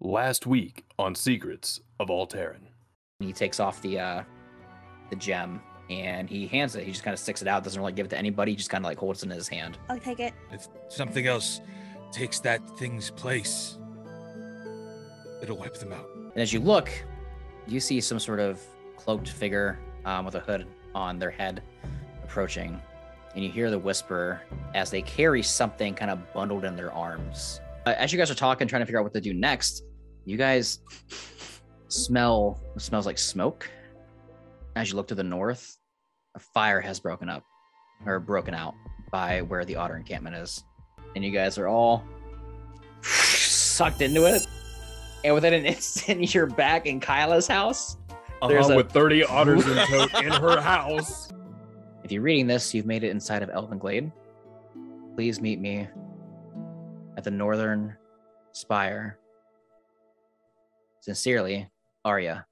Last week on Secrets of Aal'Teron. He takes off the gem and he hands it. He just kind of sticks it out, doesn't really give it to anybody. He just kind of like holds it in his hand. I'll take it. If something else takes that thing's place, it'll wipe them out. And as you look, you see some sort of cloaked figure with a hood on their head approaching. And you hear the whisper as they carry something kind of bundled in their arms. As you guys are talking, trying to figure out what to do next, you guys smell what smells like smoke. As you look to the north, a fire has broken out by where the otter encampment is. And you guys are all sucked into it. And within an instant, you're back in Kyla's house. With 30 otters in tow in her house. If you're reading this, you've made it inside of Elvenglade. Please meet me at the northern Spire. Sincerely, Arya.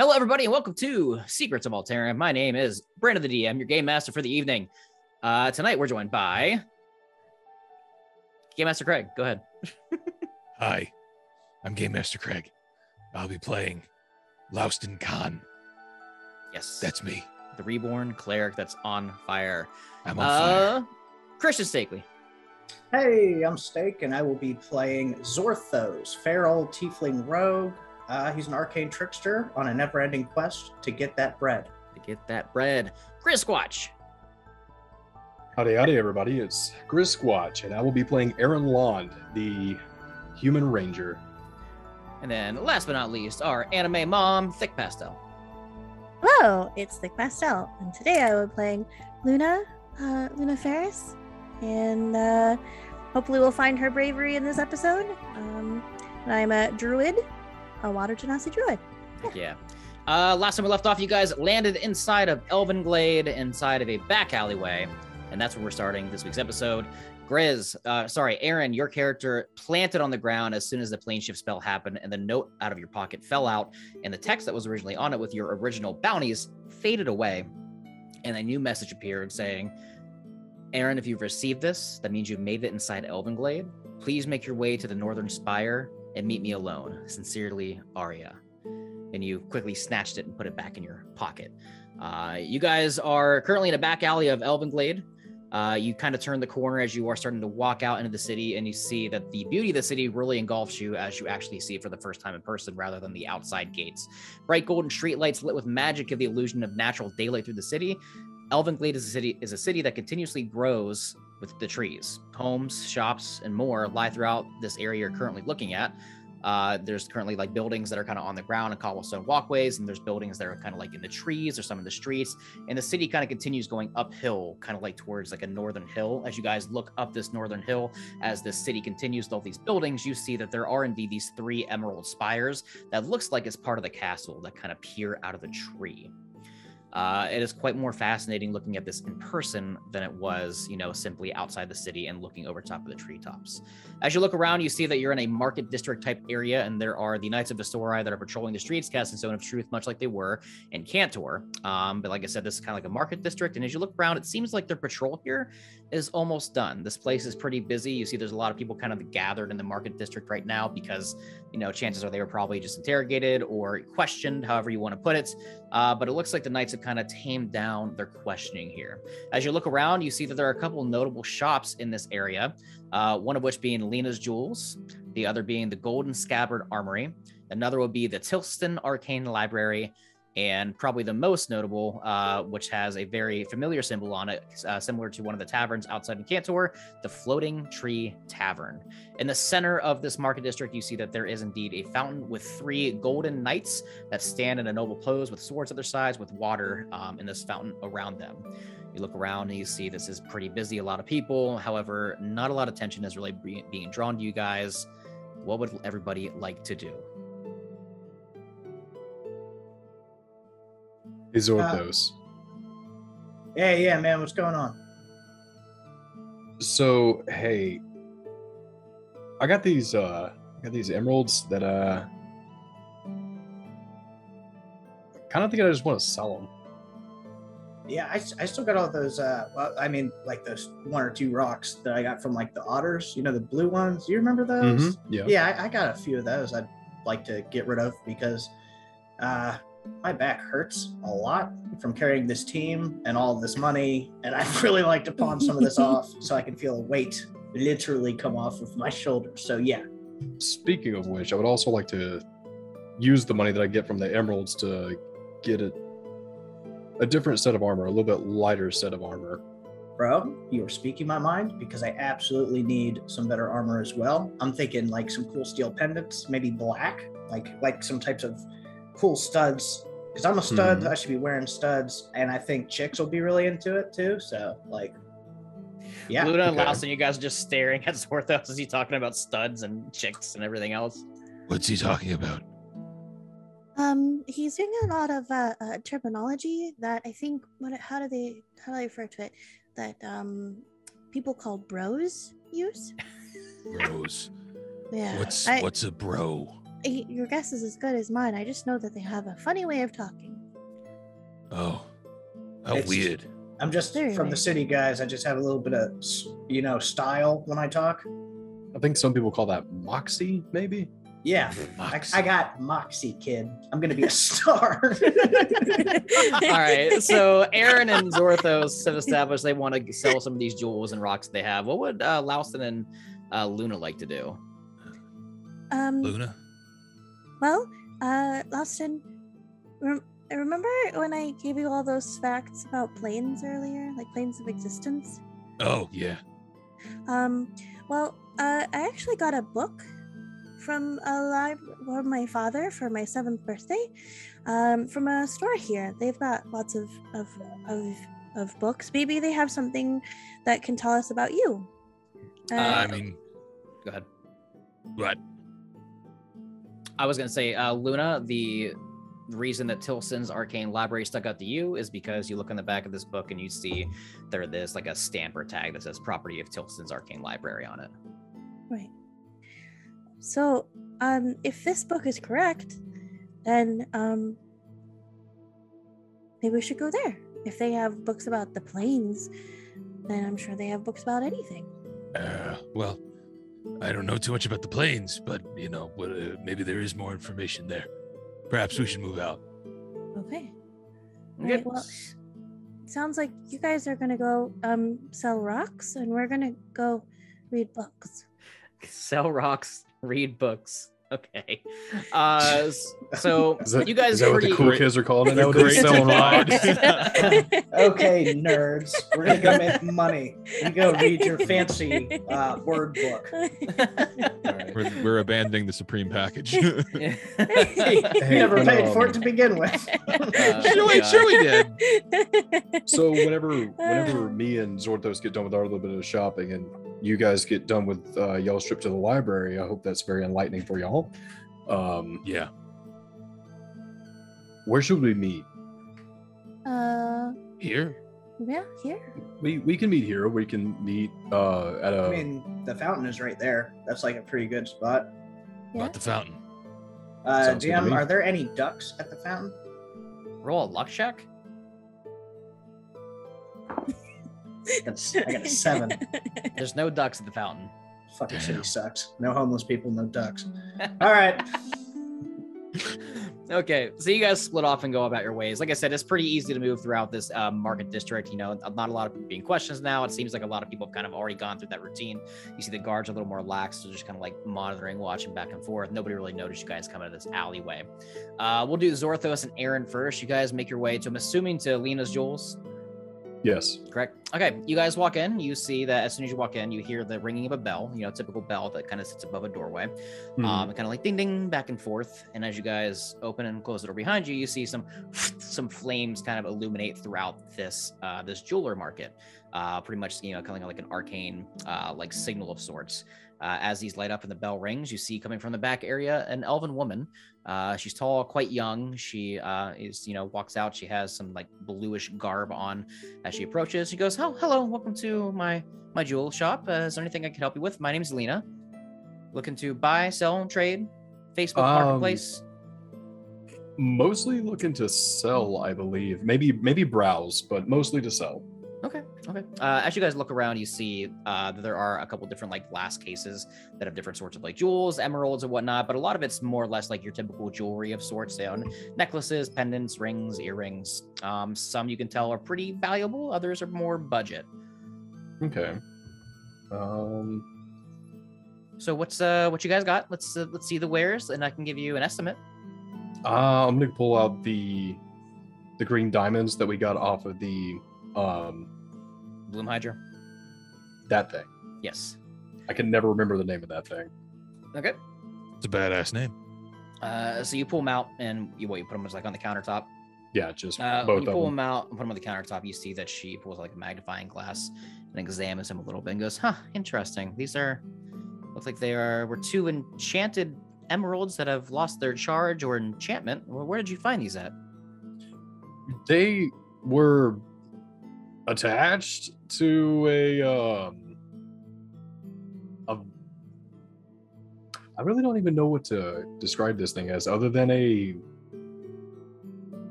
Hello, everybody, and welcome to Secrets of Aal'Teron. My name is Brandon the DM, your game master for the evening. Tonight, we're joined by Game Master Craig. Go ahead. Hi, I'm Game Master Craig. I'll be playing Laustin Khan. Yes. That's me. The reborn cleric that's on fire. I'm on fire. Christian Stakely. Hey, I'm Steak, and I will be playing Zorthos, feral tiefling rogue. He's an arcane trickster on a never-ending quest to get that bread. Chris Squatch. Howdy, everybody. It's Gris Squatch, and I will be playing Aaron Lond, the human ranger. And then, last but not least, our anime mom, Thick Pastel. Hello, it's Thick Pastel, and today I will be playing Luna Ferris, and hopefully we'll find her bravery in this episode. And I'm a druid, a water genasi druid. Yeah. Last time we left off, you guys landed inside of Elvenglade, inside of a back alleyway, and that's where we're starting this week's episode. Aaron, your character planted on the ground as soon as the plane shift spell happened, and the note out of your pocket fell out, and the text that was originally on it with your original bounties faded away, and a new message appeared saying, Aaron, if you've received this, that means you've made it inside Elvenglade. Please make your way to the northern Spire and meet me alone. Sincerely, Arya. And you quickly snatched it and put it back in your pocket. You guys are currently in a back alley of Elvenglade. You kind of turn the corner as you are starting to walk out into the city, and you see that the beauty of the city really engulfs you as you actually see it for the first time in person rather than the outside gates. Bright golden streetlights lit with magic give the illusion of natural daylight through the city. Elvenglade is a city that continuously grows with the trees. Homes, shops, and more lie throughout this area you're currently looking at. There's currently like buildings that are kind of on the ground and cobblestone walkways, and there's buildings that are kind of like in the trees or some in the streets. And the city kind of continues going uphill, kind of like towards like a northern hill. As you guys look up this northern hill, as the city continues with all these buildings, you see that there are indeed these 3 emerald spires that looks like it's part of the castle that kind of peer out of the tree. It is quite more fascinating looking at this in person than it was, simply outside the city and looking over top of the treetops. As you look around, you see that you're in a market district type area, and there are the Knights of Vestorai that are patrolling the streets, casting Zone of Truth, much like they were in Cantor. But like I said, this is kind of like a market district, and as you look around, it seems like their patrol here is almost done. This place is pretty busy. You see there's a lot of people kind of gathered in the market district right now because, chances are they were probably just interrogated or questioned, however you want to put it. But it looks like the Knights have kind of tamed down their questioning here. As you look around, you see that there are a couple notable shops in this area, one of which being Lena's Jewels, the other being the Golden Scabbard Armory, another will be the Tilston Arcane Library, and probably the most notable, which has a very familiar symbol on it, similar to one of the taverns outside Encantor, the Floating Tree Tavern. In the center of this market district, you see that there is indeed a fountain with 3 golden knights that stand in a noble pose with swords at their sides with water in this fountain around them. You look around and you see this is pretty busy, a lot of people. However, not a lot of attention is really being drawn to you guys. What would everybody like to do? Zorthos. Yeah, man, what's going on? So, hey, I got these emeralds that kind of think I just want to sell them. Yeah, I still got all those, well, I mean, like those 1 or 2 rocks that I got from like the otters, you know, the blue ones. Do you remember those? Mm-hmm. Yeah, I got a few of those I'd like to get rid of because my back hurts a lot from carrying this team and all this money. And I'd really like to pawn some of this off so I can feel a weight literally come off of my shoulders. So yeah. Speaking of which, I would also like to use the money that I get from the emeralds to get a different set of armor, a little bit lighter set of armor. Bro, you are speaking my mind because I absolutely need some better armor as well. I'm thinking like some cool steel pendants, maybe black, like some types of cool studs. Because I'm a stud, I should be wearing studs, and I think chicks will be really into it too. So like, yeah. Luna and Lawson, you guys are just staring at Zorthos as he's talking about studs and chicks and everything else. What's he talking about? He's doing a lot of terminology that I think how do they refer to it, that people called bros use. Bros. Yeah. What's a bro? Your guess is as good as mine. I just know that they have a funny way of talking. Oh, how weird. I'm just Very from the weird. city, guys. I just have a little bit of, style when I talk. I think some people call that moxie, maybe. Yeah, I got moxie, kid. I'm gonna be a star. All right, so Aaron and Zorthos have established they want to sell some of these jewels and rocks they have. What would Lauston and Luna like to do? Luna? Well, Lawson, remember when I gave you all those facts about planes earlier, like planes of existence? Oh, yeah. Well, I actually got a book from my father for my 7th birthday, from a store here. They've got lots of books. Maybe they have something that can tell us about you. Go ahead. What? I was going to say, Luna, the reason that Tilson's Arcane Library stuck out to you is because you look on the back of this book and you see there's like a stamp or tag that says property of Tilson's Arcane Library on it. Right. So, if this book is correct, then maybe we should go there. If they have books about the planes, then I'm sure they have books about anything. Well, I don't know too much about the planes, but, maybe there is more information there. Perhaps we should move out. Okay. All right, well, sounds like you guys are going to go sell rocks, and we're going to go read books. Sell rocks, read books. Okay. So you guys is that what the cool kids are calling it nowadays? Selling rocks. Okay, nerds. We're gonna go make money. You go read your fancy word book. Right. We're abandoning the Supreme package. You never paid for it to begin with. Sure we did. So whenever me and Zorthos get done with our little bit of shopping and you guys get done with y'all's trip to the library, I hope that's very enlightening for y'all. Yeah. Where should we meet? Here? Yeah, here. We can meet here. We can meet at a. I mean, the fountain is right there. That's like a pretty good spot. Yeah. About the fountain. Sounds good to DM, me. are there any ducks at the fountain? Roll a luck check. I got a 7. There's no ducks at the fountain. Fucking city sucks. No homeless people, no ducks. All right. Okay, so you guys split off and go about your ways. Like I said, it's pretty easy to move throughout this market district. You know, not a lot of people being questions now. It seems like a lot of people have kind of already gone through that routine. You see the guards are a little more lax, so just kind of like monitoring, watching back and forth. Nobody really noticed you guys come out of this alleyway. We'll do Zorthos and Aaron first. You guys make your way to, I'm assuming, to Lena's Jewels. Yes. Correct. Okay, you guys walk in. You see that as soon as you walk in, you hear the ringing of a bell, you know, typical bell that kind of sits above a doorway. Kind of like ding ding back and forth. And as you guys open and close the door behind you, you see some flames kind of illuminate throughout this this jeweler market. Pretty much, you know, kind of like an arcane like signal of sorts. As these light up and the bell rings, you see coming from the back area an elven woman. She's tall, quite young. She is, you know, walks out. She has some like bluish garb on. As she approaches, she goes, "Oh, hello, welcome to my jewel shop. Is there anything I can help you with? My name's Lena. Looking to buy, sell, trade, Facebook Marketplace." Mostly looking to sell, I believe. Maybe browse, but mostly to sell. Okay. As you guys look around, you see that there are a couple different like glass cases that have different sorts of like jewels, emeralds, and whatnot. But a lot of it's more or less like your typical jewelry of sorts. They own necklaces, pendants, rings, earrings. Some you can tell are pretty valuable. Others are more budget. Okay. So what you guys got? Let's see the wares, and I can give you an estimate. I'm gonna pull out the green diamonds that we got off of the Bloom Hydra. That thing. Yes. I can never remember the name of that thing. Okay. It's a badass name. So you pull them out and you put them like on the countertop. Yeah, just When both you of pull them. them out and put them on the countertop, you see that she pulls like a magnifying glass and examines them a little bit and goes, "Huh, interesting. These look like were two enchanted emeralds that have lost their charge or enchantment. Well, where did you find these at?" They were attached to I really don't even know what to describe this thing as other than a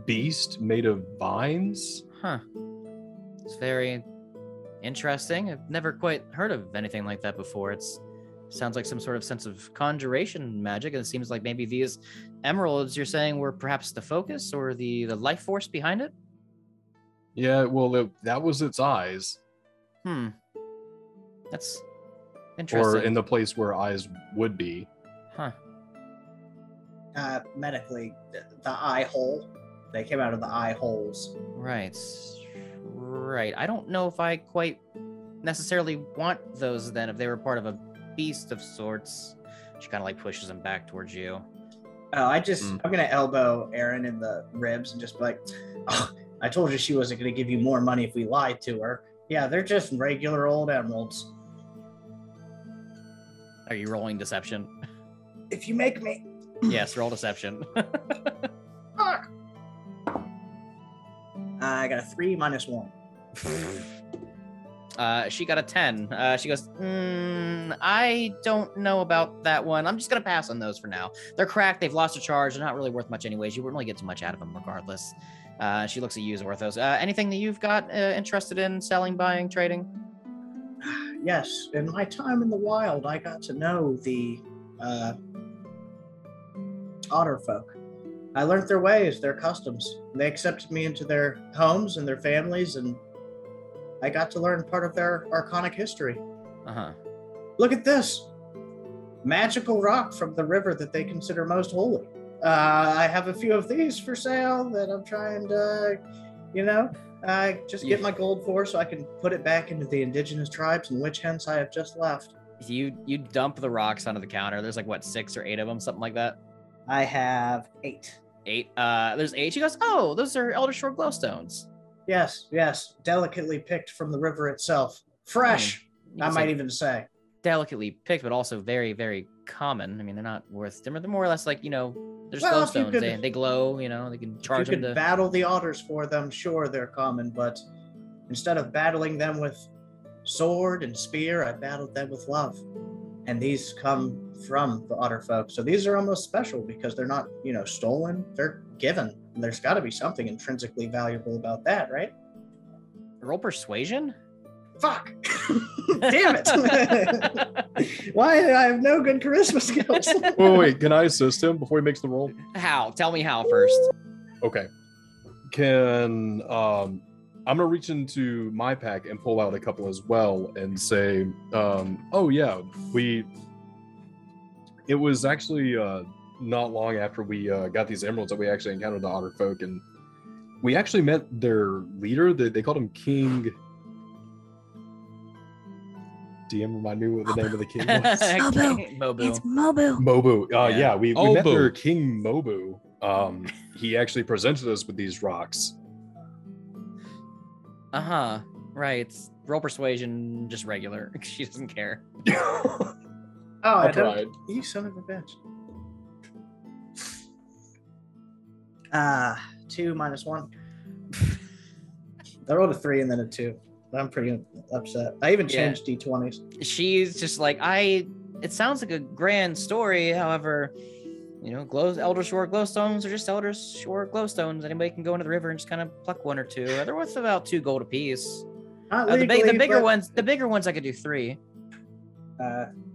beast made of vines. Huh. It's very interesting. I've never quite heard of anything like that before. Sounds like some sort of sense of conjuration magic, and it seems like maybe these emeralds you're saying were perhaps the focus or the life force behind it? Yeah, well, that was its eyes. That's interesting. Or in the place where eyes would be. Huh. Medically, the eye hole. They came out of the eye holes. Right. I don't know if I quite necessarily want those then, if they were part of a beast of sorts. She kind of like pushes them back towards you. Oh, I'm gonna elbow Aaron in the ribs and just be like, "Oh, I told you she wasn't gonna give you more money if we lied to her. Yeah, they're just regular old emeralds. Are you rolling deception? If you make me." Yes, roll deception. Fuck. I got a 3 minus 1. She got a 10. She goes, I don't know about that one. I'm just going to pass on those for now. They're cracked. They've lost a charge. They're not really worth much anyways. You wouldn't really get too much out of them regardless. She looks at you, Zorthos. Anything that you've got interested in selling, buying, trading? Yes, in my time in the wild, I got to know the otter folk. I learned their ways, their customs. They accepted me into their homes and their families, and I got to learn part of their arcanic history. Uh-huh. Look at this. Magical rock from the river that they consider most holy. I have a few of these for sale that I'm trying to, get my gold for so I can put it back into the indigenous tribes in which hence I have just left. You dump the rocks onto the counter. There's like, what, 6 or 8 of them? Something like that? I have 8. 8? There's 8? She goes, oh, those are Elder Shore glowstones. Yes. Delicately picked from the river itself. Fresh, I might even say. Delicately picked, but also very, very common. I mean, they're not worth... They're more or less like, they're glowstones. They glow, they can charge them. If you could battle the otters for them, sure, they're common, but instead of battling them with sword and spear, I battled them with love. And these come from the otter folk. So these are almost special because they're not, stolen. They're given. And there's got to be something intrinsically valuable about that, right? Roll persuasion? Fuck! Damn it! Why do I have no good charisma skills? Wait, can I assist him before he makes the roll? How? Tell me how first. Okay. Can I'm gonna reach into my pack and pull out a couple as well and say, oh yeah, it was actually not long after we got these emeralds that we actually encountered the otter folk, and we actually met their leader. They called him King. DM, remind me what the name of the king was. Mobu. It's Mobu. Mobu. Yeah, we met Obu. their King Mobu. He actually presented us with these rocks. Right. Roll persuasion, just regular. She doesn't care. I tried. You son of a bitch. 2 minus 1. I rolled a 3 and then a 2. I'm pretty upset. I even changed D20s. She's just like, it sounds like a grand story. However, Elder Shore glowstones are just Elder Shore glowstones. Anybody can go into the river and just kind of pluck 1 or 2. They're worth about 2 gold apiece. The bigger ones I could do 3.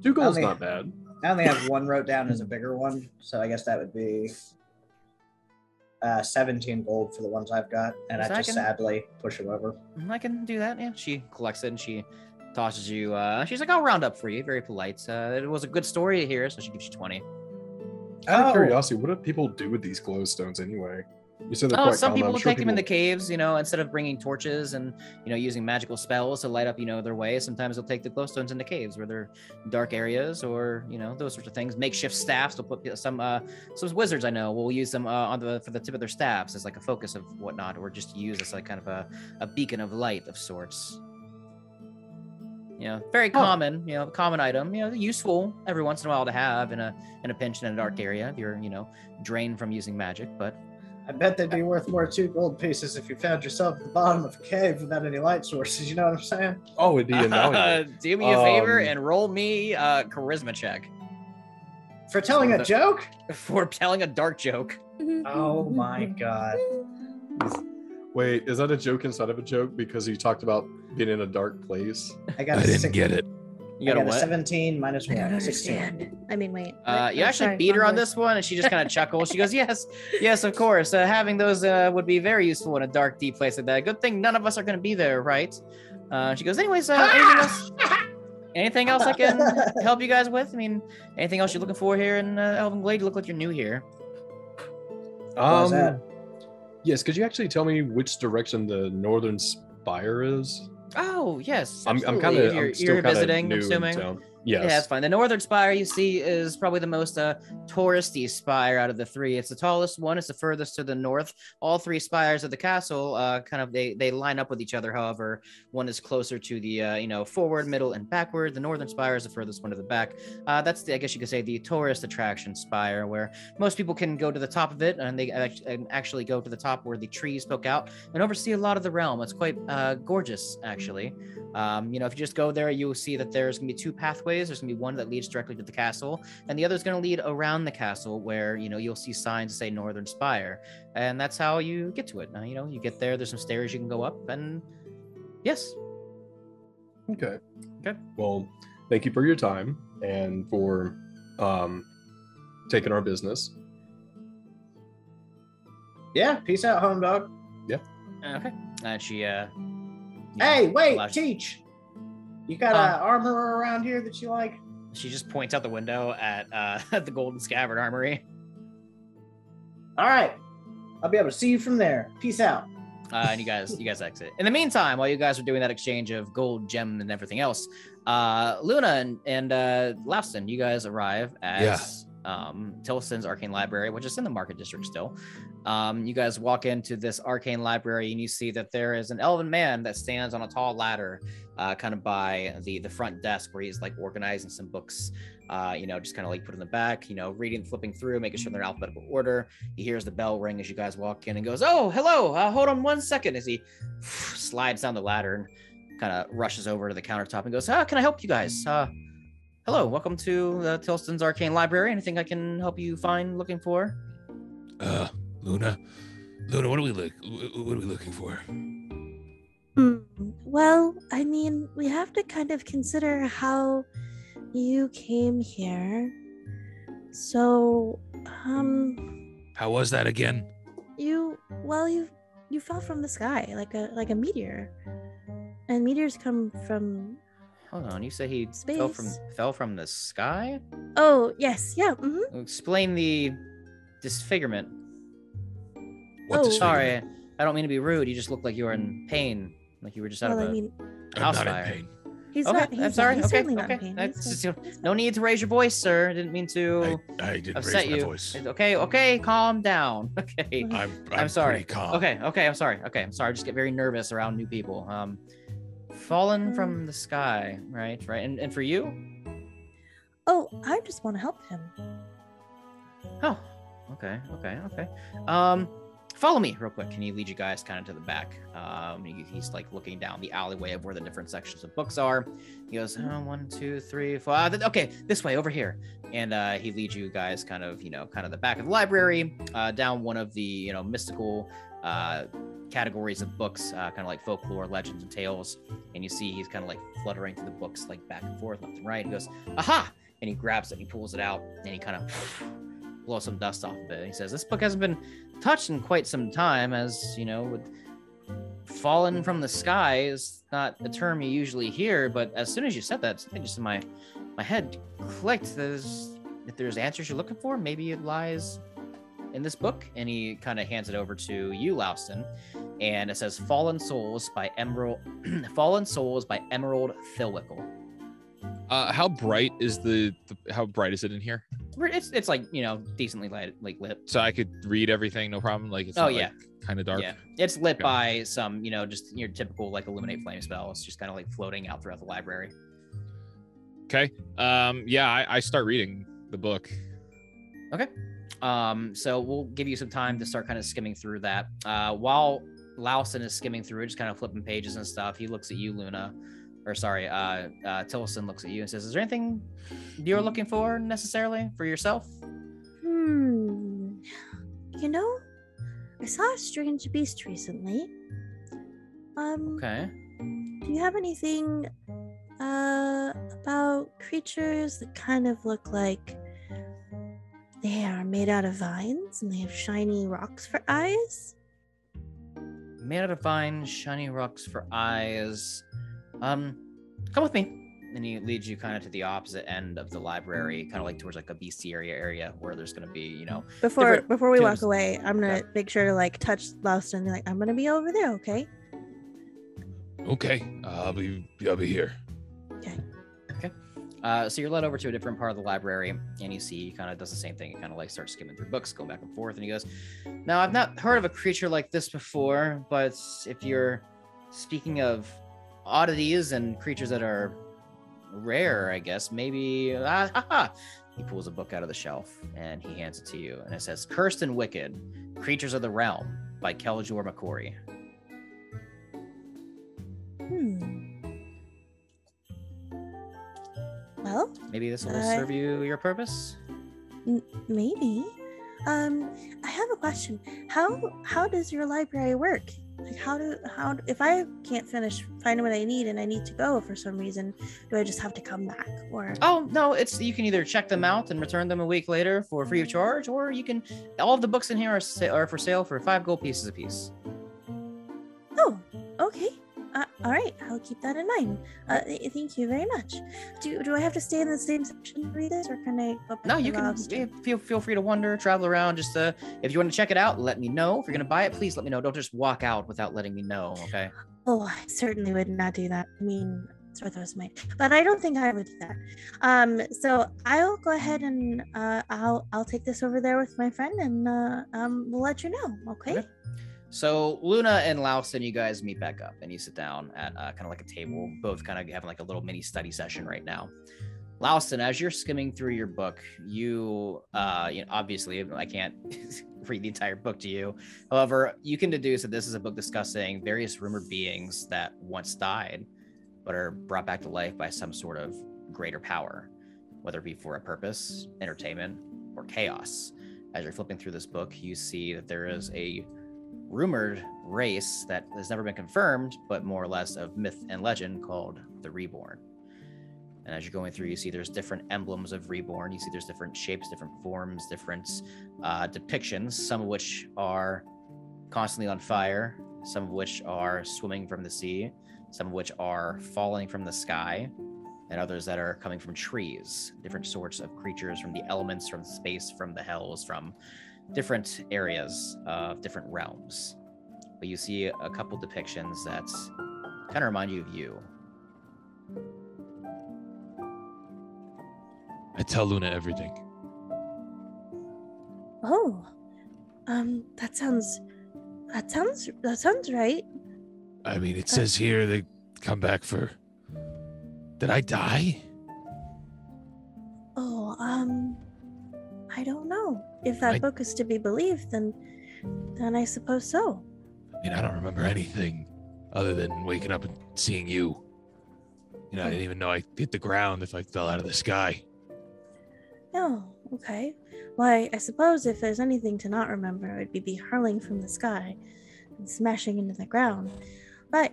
2 gold's not bad. I only have 1 wrote down as a bigger one, so I guess that would be 17 gold for the ones I've got, and I just sadly push them over. I can do that. Yeah, she collects it and she tosses you. She's like, I'll round up for you. Very polite. It was a good story to hear, so she gives you 20. Out of curiosity, what do people do with these glowstones anyway? You said they're quite some common. people take them in the caves, instead of bringing torches and, using magical spells to light up, their way. Sometimes they'll take the glowstones into caves where they're dark areas or, those sorts of things. Makeshift staffs. They'll put some wizards I know will use them for the tip of their staffs as like a focus of whatnot, or just use as like kind of a beacon of light of sorts. Very common, common item, useful every once in a while to have in a pinch in a dark area if you're, drained from using magic, but I bet they'd be worth more 2 gold pieces if you found yourself at the bottom of a cave without any light sources. You know what I'm saying? Oh, it'd be invaluable. Do me a favor and roll me a charisma check. For telling a joke? For telling a dark joke. Oh my god. Wait, is that a joke inside of a joke? Because you talked about being in a dark place. I didn't get it. You got a 17 minus 1. I don't 16. understand. I mean, wait. You actually beat her on this one, and she just kind of chuckles. She goes, yes, of course. Having those would be very useful in a dark, deep place like that. Good thing none of us are going to be there, right? She goes, anyways, anything else I can help you guys with? I mean, anything else you're looking for here in Elven Glade? You look like you're new here. What is that? Yes, could you actually tell me which direction the northern spire is? Oh, yes. I'm still visiting, I'm assuming. Town. Yes. Yeah, that's fine. The northern spire you see is probably the most touristy spire out of the 3. It's the tallest one. It's the furthest to the north. All 3 spires of the castle they line up with each other. However, one is closer to the forward, middle, and backward. The northern spire is the furthest one to the back. That's I guess you could say the tourist attraction spire, where most people can go to the top of it, and they actually go to the top where the trees poke out and oversee a lot of the realm. It's quite gorgeous, actually. If you just go there, you'll see that there's gonna be 2 pathways. There's gonna be one that leads directly to the castle, and the other is gonna lead around the castle, where you'll see signs that say Northern Spire, and that's how you get to it. You get there. There's some stairs you can go up, and yes. Okay. Well, thank you for your time and for taking our business. Yeah. Peace out, home dog. Yeah. Okay. And she. Hey, wait, teach. You got armor around here that you like? She just points out the window at the Golden Scabbard Armory. All right, I'll be able to see you from there. Peace out. And you guys exit. In the meantime, while you guys are doing that exchange of gold, gem, and everything else, Luna and Lafson, you guys arrive at Tilson's Arcane Library, which is in the Market District still. You guys walk into this Arcane Library, and you see that there is an elven man that stands on a tall ladder, kind of by the front desk, where he's like organizing some books, just kind of like put in the back, reading, flipping through, making sure they're in alphabetical order. He hears the bell ring as you guys walk in and goes, "Oh, hello, hold on 1 second," as he slides down the ladder and kind of rushes over to the countertop and goes, "Can I help you guys? Hello, welcome to Tilston's Arcane Library. Anything I can help you find, looking for?" Luna, what are we looking for? Well, I mean, we have to kind of consider how you came here. So, How was that again? you fell from the sky like a meteor. And meteors come from Hold on, you say he space. fell from the sky? Oh, yes. Yeah. Mm-hmm. Explain the disfigurement. What Oh. disfigurement? Sorry, I don't mean to be rude. You just look like you were in pain, like you were just out Well, of I a mean, I'm house not fire. in pain. he's Okay, not. He's I'm sorry. He's Okay, certainly not in okay. pain. That's He's just- fine. He's no fine. need to raise your voice, sir. Didn't mean to I didn't upset raise my you. voice. Okay, calm down. Okay. I'm sorry. pretty calm. Okay, I'm sorry. I just get very nervous around new people. Fallen from the sky, right? And for you? Oh, I just want to help him. Oh, okay. Follow me real quick. Can he lead you guys kind of to the back? He's like looking down the alleyway of where the different sections of books are. He goes, 1, 2, 3, 4. Okay, this way over here. And he leads you guys kind of the back of the library, down one of the, mystical categories of books, kind of like folklore, legends, and tales. And you see he's kind of like fluttering through the books, like back and forth, left and right. He goes, aha! And he grabs it, and he pulls it out, and he kind of blows some dust off of it. He says, this book hasn't been touched in quite some time, as with fallen from the sky is not a term you usually hear, but as soon as you said that, something just in my head clicked. If there's answers you're looking for, maybe it lies in this book. And he kind of hands it over to you, Louston, and it says Fallen Souls by Emerald Thilwickle. How bright is how bright is it in here? It's like decently lit. So I could read everything, no problem. Like it's kind of dark. Yeah, it's lit by some just your typical like illuminate flame spell. It's just kind of like floating out throughout the library. Okay. I start reading the book. Okay. So we'll give you some time to start kind of skimming through that. While Louston is skimming through it, just kind of flipping pages and stuff, he looks at you, Luna. Tilson looks at you and says, is there anything you're looking for necessarily for yourself? I saw a strange beast recently. Okay. Do you have anything about creatures that kind of look like they are made out of vines and they have shiny rocks for eyes? Made out of vines, shiny rocks for eyes. Come with me. And he leads you kind of to the opposite end of the library, kind of like towards like a bestiary area where there's going to be, Before we walk tombs. away, I'm gonna make sure to like touch Louston and be like, I'm gonna be over there, okay? Okay, I'll be here. Okay. So you're led over to a different part of the library, and you see he kind of does the same thing. He kind of like starts skimming through books, going back and forth, and he goes, now, I've not heard of a creature like this before, but if you're speaking of oddities and creatures that are rare, I guess, maybe... He pulls a book out of the shelf, and he hands it to you, and it says, Cursed and Wicked, Creatures of the Realm by Keljor McCory. Well, Maybe this will serve your purpose? maybe. I have a question. How does your library work? Like, how if I can't find what I need and I need to go for some reason, do I just have to come back? Or Oh no, you can either check them out and return them a week later for free of charge, or you can. All of the books in here are for sale for 5 gold pieces a piece. Oh, okay. All right, I'll keep that in mind. Thank you very much. Do I have to stay in the same section to read this, or can I go back No, to you can Louston? feel free to wander, travel around. Just if you want to check it out, let me know. If you're gonna buy it, please let me know. Don't just walk out without letting me know. Okay. Oh, I certainly would not do that. I mean, Sorthos might, but I don't think I would do that. So I'll go ahead and I'll take this over there with my friend, and we'll let you know. Okay. So Luna and Louston, you guys meet back up, and you sit down at kind of like a table, both kind of having like a little mini study session right now. Louston, as you're skimming through your book, you obviously I can't read the entire book to you. However, you can deduce that this is a book discussing various rumored beings that once died, but are brought back to life by some sort of greater power, whether it be for a purpose, entertainment, or chaos. As you're flipping through this book, you see that there is a rumored race that has never been confirmed, but more or less of myth and legend, called the Reborn. And as you're going through, you see there's different emblems of Reborn. You see there's different shapes, different forms, different depictions, some of which are constantly on fire, some of which are swimming from the sea, some of which are falling from the sky, and others that are coming from trees, different sorts of creatures from the elements, from space, from the hells, from different areas of different realms. But you see a couple depictions that kind of remind you of you. I tell Luna everything. Oh, that sounds right. I mean, it says here they come back for. Did I die? Oh, I don't know. If that book is to be believed, then I suppose so. I mean, I don't remember anything other than waking up and seeing you. You know, I didn't even know I hit the ground if I fell out of the sky. Oh, okay. Well, I suppose if there's anything to not remember, it would be hurling from the sky and smashing into the ground. But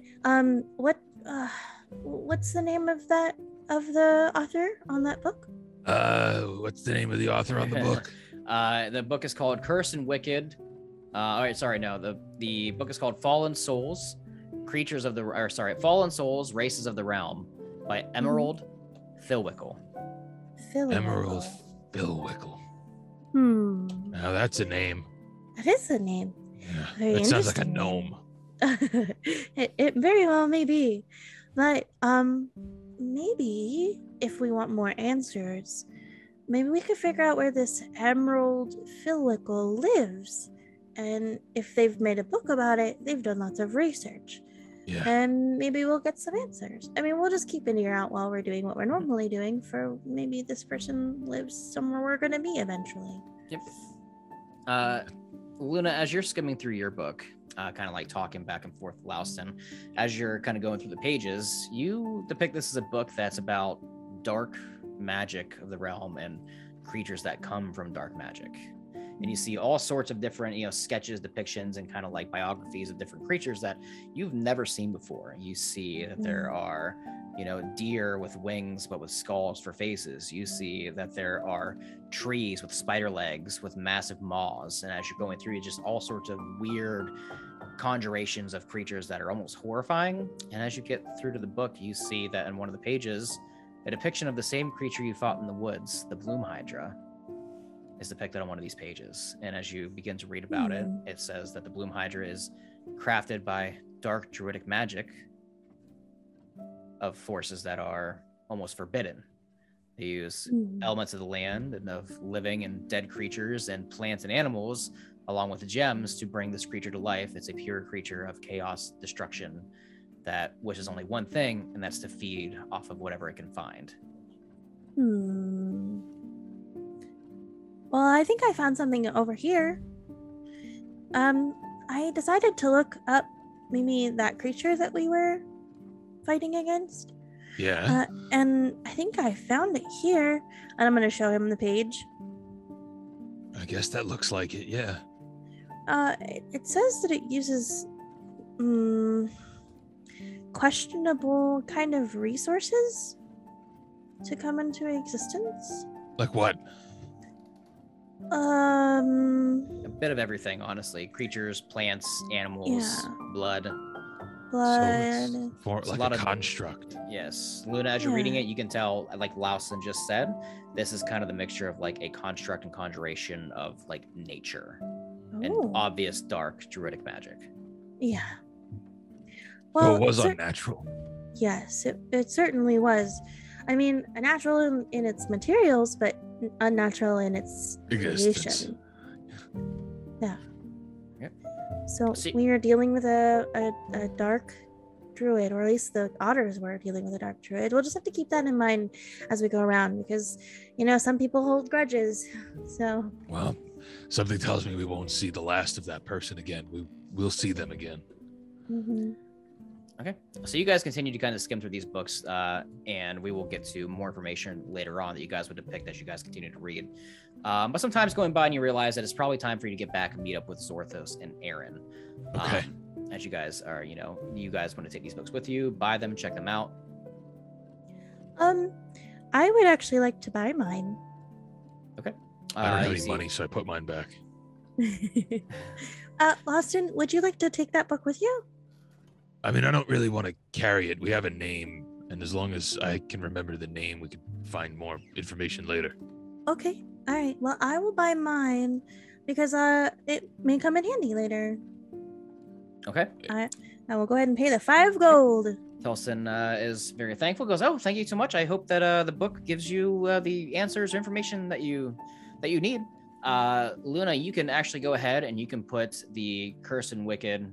what's the name of the author on that book? What's the name of the author on the book? The book is called Cursed and Wicked. The book is called Fallen Souls, Fallen Souls, Races of the Realm by Emerald Philwickle. Emerald Philwickle. Now that's a name. That is a name. Yeah, that sounds like a gnome. It very well may be. But maybe if we want more answers, maybe we could figure out where this Emerald Philwickle lives. And if they've made a book about it, they've done lots of research. Yeah. And maybe we'll get some answers. I mean, we'll just keep an ear out while we're doing what we're normally doing, for maybe this person lives somewhere we're going to be eventually. Yep. Luna, as you're skimming through your book, kind of like talking back and forth with Louston, as you're kind of going through the pages, you depict this as a book that's about dark magic of the realm and creatures that come from dark magic. And you see all sorts of different, sketches, depictions, and kind of like biographies of different creatures that you've never seen before. You see that there are, deer with wings, but with skulls for faces. You see that there are trees with spider legs, with massive maws. And as you're going through, just all sorts of weird conjurations of creatures that are almost horrifying. And as you get through to the book, you see that in one of the pages, a depiction of the same creature you fought in the woods, the Bloom Hydra, is depicted on one of these pages. And as you begin to read about it, it says that the Bloom Hydra is crafted by dark druidic magic of forces that are almost forbidden. They use elements of the land and of living and dead creatures and plants and animals, along with the gems, to bring this creature to life. It's a pure creature of chaos, destruction, that wishes only one thing, and that's to feed off of whatever it can find. Well, I think I found something over here. I decided to look up maybe that creature that we were fighting against. Yeah. And I think I found it here, and I'm going to show him the page. I guess that looks like it, yeah. It says that it uses questionable kind of resources to come into existence. Like what? A bit of everything, honestly. Creatures, plants, animals, blood. So it's like a construct. Yes. Luna, as you're reading it, you can tell, like Louston just said, this is kind of the mixture of like a construct and conjuration of like nature and obvious dark druidic magic. Yeah. Well, it was unnatural. Yes, it certainly was. I mean, unnatural in its materials, but unnatural in its creation. Yeah. Yep. So we are dealing with a dark druid, or at least the otters were dealing with a dark druid. We'll just have to keep that in mind as we go around, because some people hold grudges. So well, something tells me we won't see the last of that person again. We'll see them again. Okay, so you guys continue to kind of skim through these books, and we will get to more information later on that you guys would depict as you guys continue to read. But sometimes going by and you realize that it's probably time for you to get back and meet up with Zorthos and Aaron. Okay. As you guys are, you guys want to take these books with you, buy them, check them out. I would actually like to buy mine. Okay. I don't have any money, so I put mine back. Austin, would you like to take that book with you? I mean, I don't really want to carry it. We have a name, and as long as I can remember the name, we can find more information later. Okay. All right. Well, I will buy mine because it may come in handy later. Okay. I will go ahead and pay the 5 gold. Telson is very thankful. Goes, oh, thank you so much. I hope that the book gives you the answers or information that you need. Luna, you can actually go ahead and you can put the Curse and Wicked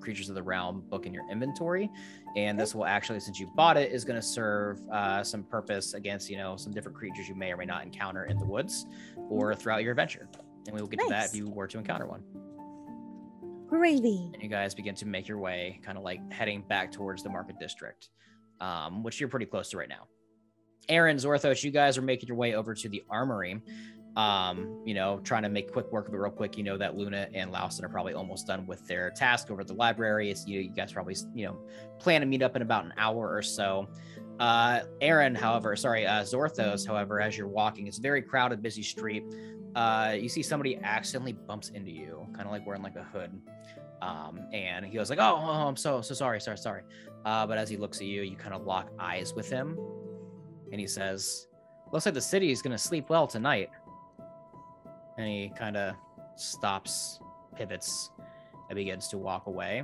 Creatures of the Realm book in your inventory. And this will actually, since you bought it, is going to serve some purpose against, some different creatures you may or may not encounter in the woods or throughout your adventure. And we will get to that if you were to encounter one. Gravy. And you guys begin to make your way, kind of like heading back towards the market district, which you're pretty close to right now. Aaron, Zorthos, you guys are making your way over to the armory. Trying to make quick work of it real quick. You know that Luna and Lauston are probably almost done with their task over at the library. It's you guys probably plan to meet up in about an hour or so. Zorthos, however, as you're walking, it's a very crowded, busy street. You see somebody accidentally bumps into you, kind of like wearing like a hood. And he goes like, oh, I'm so sorry. But as he looks at you, you kind of lock eyes with him, and he says, looks like the city is going to sleep well tonight. And he kind of stops, pivots, and begins to walk away.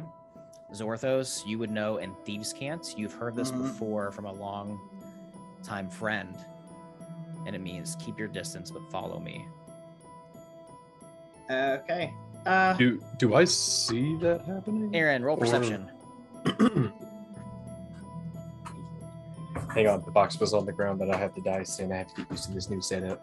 Zorthos, you would know in Thieves' Cant, you've heard this before from a long time friend. And it means keep your distance, but follow me. Okay. Do I see that happening? Aaron, roll perception. Hang on, the box was on the ground, but I have the dice, and I have to get used to this new setup.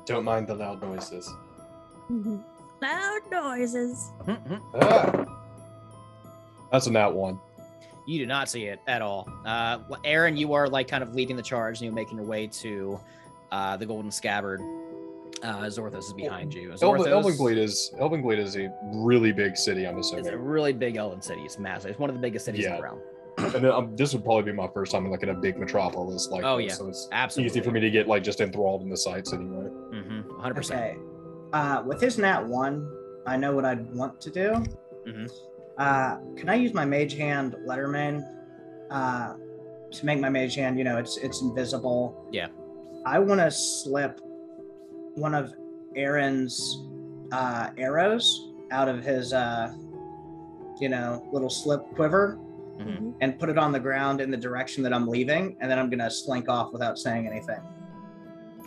Don't mind the loud noises. Loud noises. That's a nat 1. You do not see it at all. Aaron, you are like kind of leading the charge, making your way to the Golden Scabbard. Zorthos is behind you. Elvenglade is a really big city, I'm assuming. It's a really big elven city. It's massive. It's one of the biggest cities in the realm. And then, this would probably be my first time in a big metropolis like this. Yeah. So it's absolutely easy for me to get just enthralled in the sights anyway. 100%. Okay. With his nat 1, I know what I'd want to do. Can I use my mage hand Letterman to make my mage hand, it's invisible. Yeah. I want to slip one of Aaron's arrows out of his little slip quiver and put it on the ground in the direction that I'm leaving, and then I'm gonna slink off without saying anything,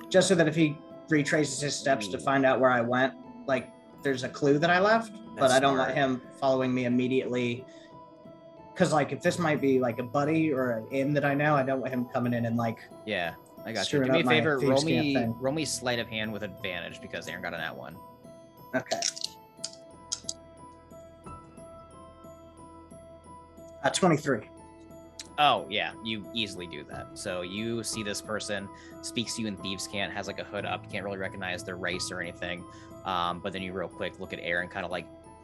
just so that if he retraces his steps to find out where I went, there's a clue that I left. But I don't want him following me immediately, because if this might be a buddy or an inn that I know, I don't want him coming in and Yeah, I got you. Do me a favor, roll me sleight of hand with advantage because Aaron got a nat 1. Okay. 23. Oh yeah, you easily do that. So you see this person speaks to you in Thieves' Cant, has a hood up. You can't really recognize their race or anything. But then you real quick look at Aaron, kind of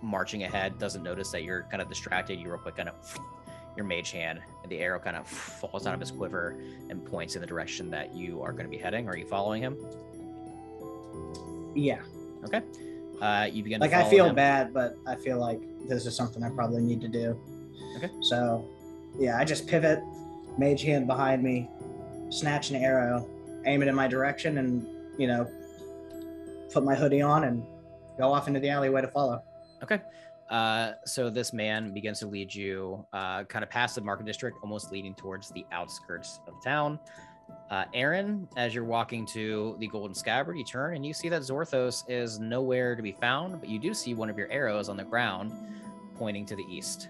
marching ahead, doesn't notice that you're kind of distracted. You real quick kind of your mage hand, and the arrow kind of falls out of his quiver and points in the direction that you are going to be heading. Are you following him? Yeah. Okay. You begin to follow I feel him. bad, but I feel like this is something I probably need to do. Okay. So, yeah, I just pivot, mage hand behind me, snatch an arrow, aim it in my direction, and, put my hoodie on and go off into the alleyway to follow. Okay. So this man begins to lead you kind of past the market district, almost leading towards the outskirts of town. Aaron, as you're walking to the Golden Scabbard, you turn and you see that Zorthos is nowhere to be found, but you do see one of your arrows on the ground pointing to the east.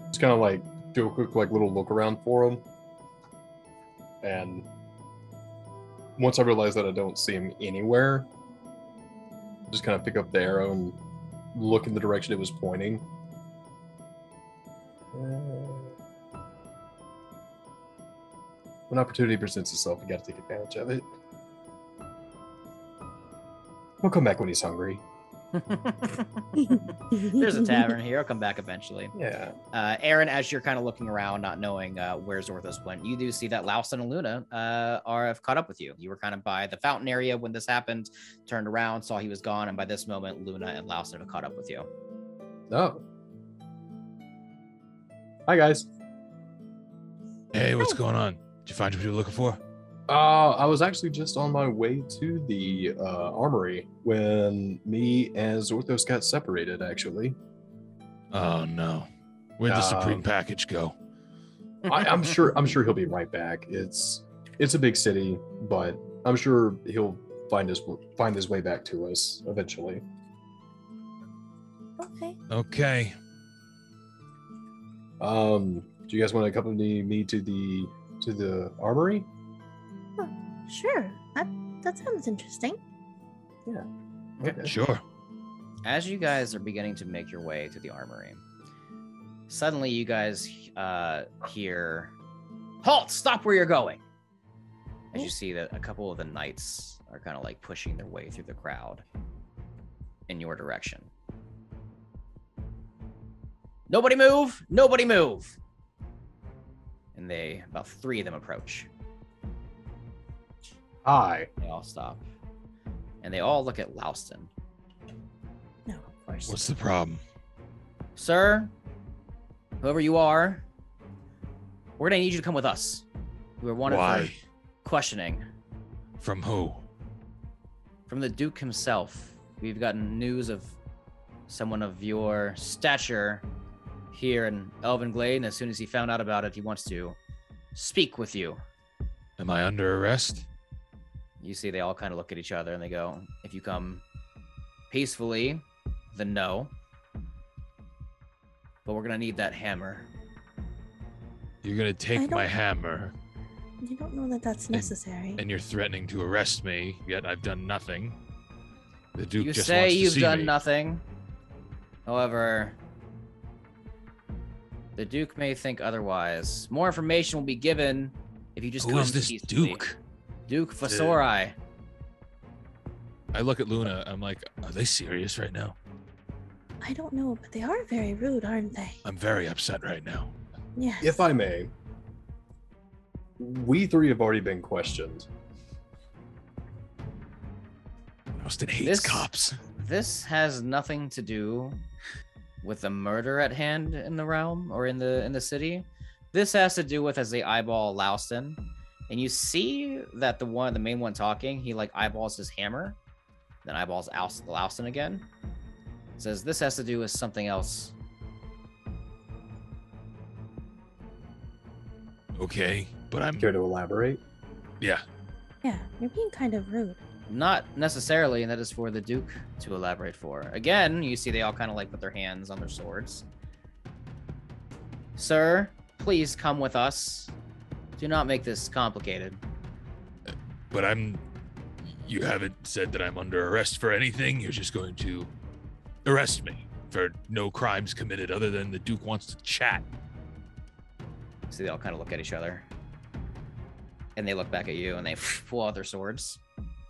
Just kind of do a quick little look around for him. And once I realize that I don't see him anywhere, just kind of pick up the arrow and look in the direction it was pointing. When opportunity presents itself, you got to take advantage of it. He'll come back when he's hungry. There's a tavern here. I'll come back eventually. Yeah. Aaron, as you're kind of looking around, not knowing where Zorthos went, you do see that Lauston and Luna have caught up with you. You were kind of by the fountain area when this happened, turned around, saw he was gone, and by this moment, Luna and Lauston have caught up with you. Oh. Hi, guys. Hey, what's going on? Did you find what you were looking for? I was actually just on my way to the armory when me and Zorthos got separated, actually. Oh, no. Where'd the Supreme package go? I'm sure he'll be right back. It's a big city, but I'm sure he'll find his way back to us eventually. Okay. Okay. Do you guys want to accompany me to the armory? Oh, sure. That sounds interesting. Yeah. Okay. Sure. As you guys are beginning to make your way to the armory, suddenly you guys hear, "Halt! Stop where you're going!" As you see that a couple of the knights are kind of like pushing their way through the crowd in your direction. Nobody move! Nobody move! And about 3 of them approach. Hi. They all stop. And they all look at Lauston. No, of course. What's the problem? Sir, whoever you are, we're going to need you to come with us. We were wanted Why? for questioning. From who? From the Duke himself. We've gotten news of someone of your stature here in Elvenglade, and as soon as he found out about it, he wants to speak with you. Am I under arrest? You see, they all kind of look at each other and they go, if you come peacefully, then no. But we're going to need that hammer. You're gonna take my hammer, You don't know that that's necessary. and you're threatening to arrest me, yet I've done nothing. The Duke You just say wants to you've see done me. nothing. However, the Duke may think otherwise. More information will be given if you just Who come is this peacefully. Duke? Duke Fossori. I look at Luna, I'm like, are they serious right now? I don't know, but they are very rude, aren't they? I'm very upset right now. Yes. If I may, we 3 have already been questioned. Austin hates This- cops. This has nothing to do with the murder at hand in the realm or in the city. This has to do with as they eyeball Lauston, and you see that the main one talking, he like eyeballs his hammer, then eyeballs Lauston again. Says this has to do with something else. Okay, but I'm Care to elaborate? yeah. Yeah, you're being kind of rude. Not necessarily, and that is for the Duke to elaborate for. Again, you see they all kind of like put their hands on their swords. Sir, please come with us. Do not make this complicated. But you haven't said that I'm under arrest for anything. You're just going to arrest me for no crimes committed other than the Duke wants to chat. So they all kind of look at each other. And they look back at you and they pull out their swords.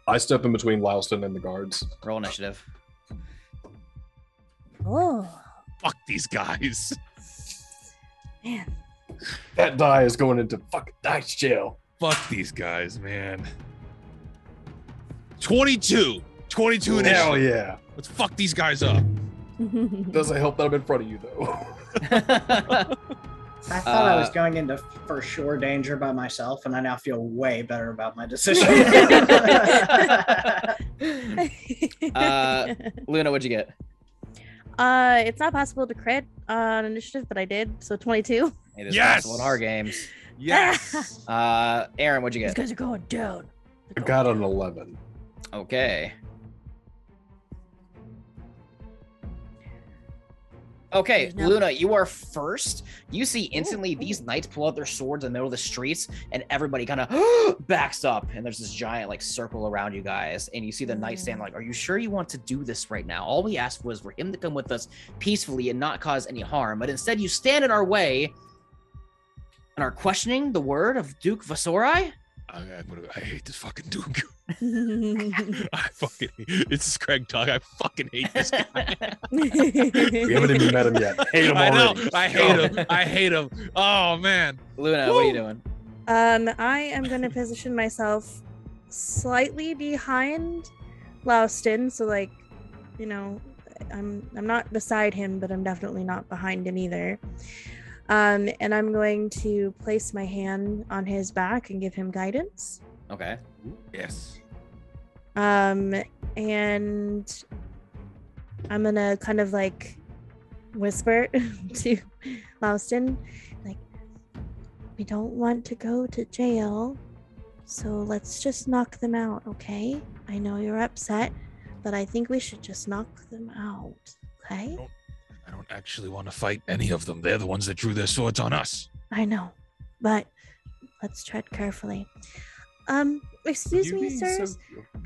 I step in between Lauston and the guards. Roll initiative. Oh, Fuck these guys. man. That die is going into fucking dice jail. Fuck these guys, man. 22 initiative. Hell yeah. Let's fuck these guys up. Doesn't help that I'm in front of you, though. I thought I was going into for sure danger by myself, and I now feel way better about my decision. Luna, what'd you get? It's not possible to crit on initiative, but I did, so 22. It is Yes! possible in our games. Yes. Aaron, what'd you These get? guys are going down. I got an 11. Okay. Okay, No. Luna, you are first. You see instantly these knights pull out their swords in the middle of the streets, and everybody kind of backs up, and there's this giant like circle around you guys, and you see the knight stand like, "Are you sure you want to do this right now? All we asked was for him to come with us peacefully and not cause any harm, but instead you stand in our way and are questioning the word of Duke Vasorai." I hate this fucking Duke. I fucking hate, this is Craig talk. I fucking hate this guy. We haven't even met him yet. Hate him I know. already. I hate him. I hate him. Oh man. Luna, what are you doing? I am going to position myself slightly behind Laustin, so like, you know, I'm not beside him, but I'm definitely not behind him either. And I'm going to place my hand on his back and give him guidance. Okay. Yes. And I'm gonna kind of like whisper to Laustin, like, we don't want to go to jail, so let's just knock them out, okay? I know you're upset, but I think we should just knock them out, okay? I don't actually want to fight any of them. They're the ones that drew their swords on us. I know, but let's tread carefully. Excuse me, sirs.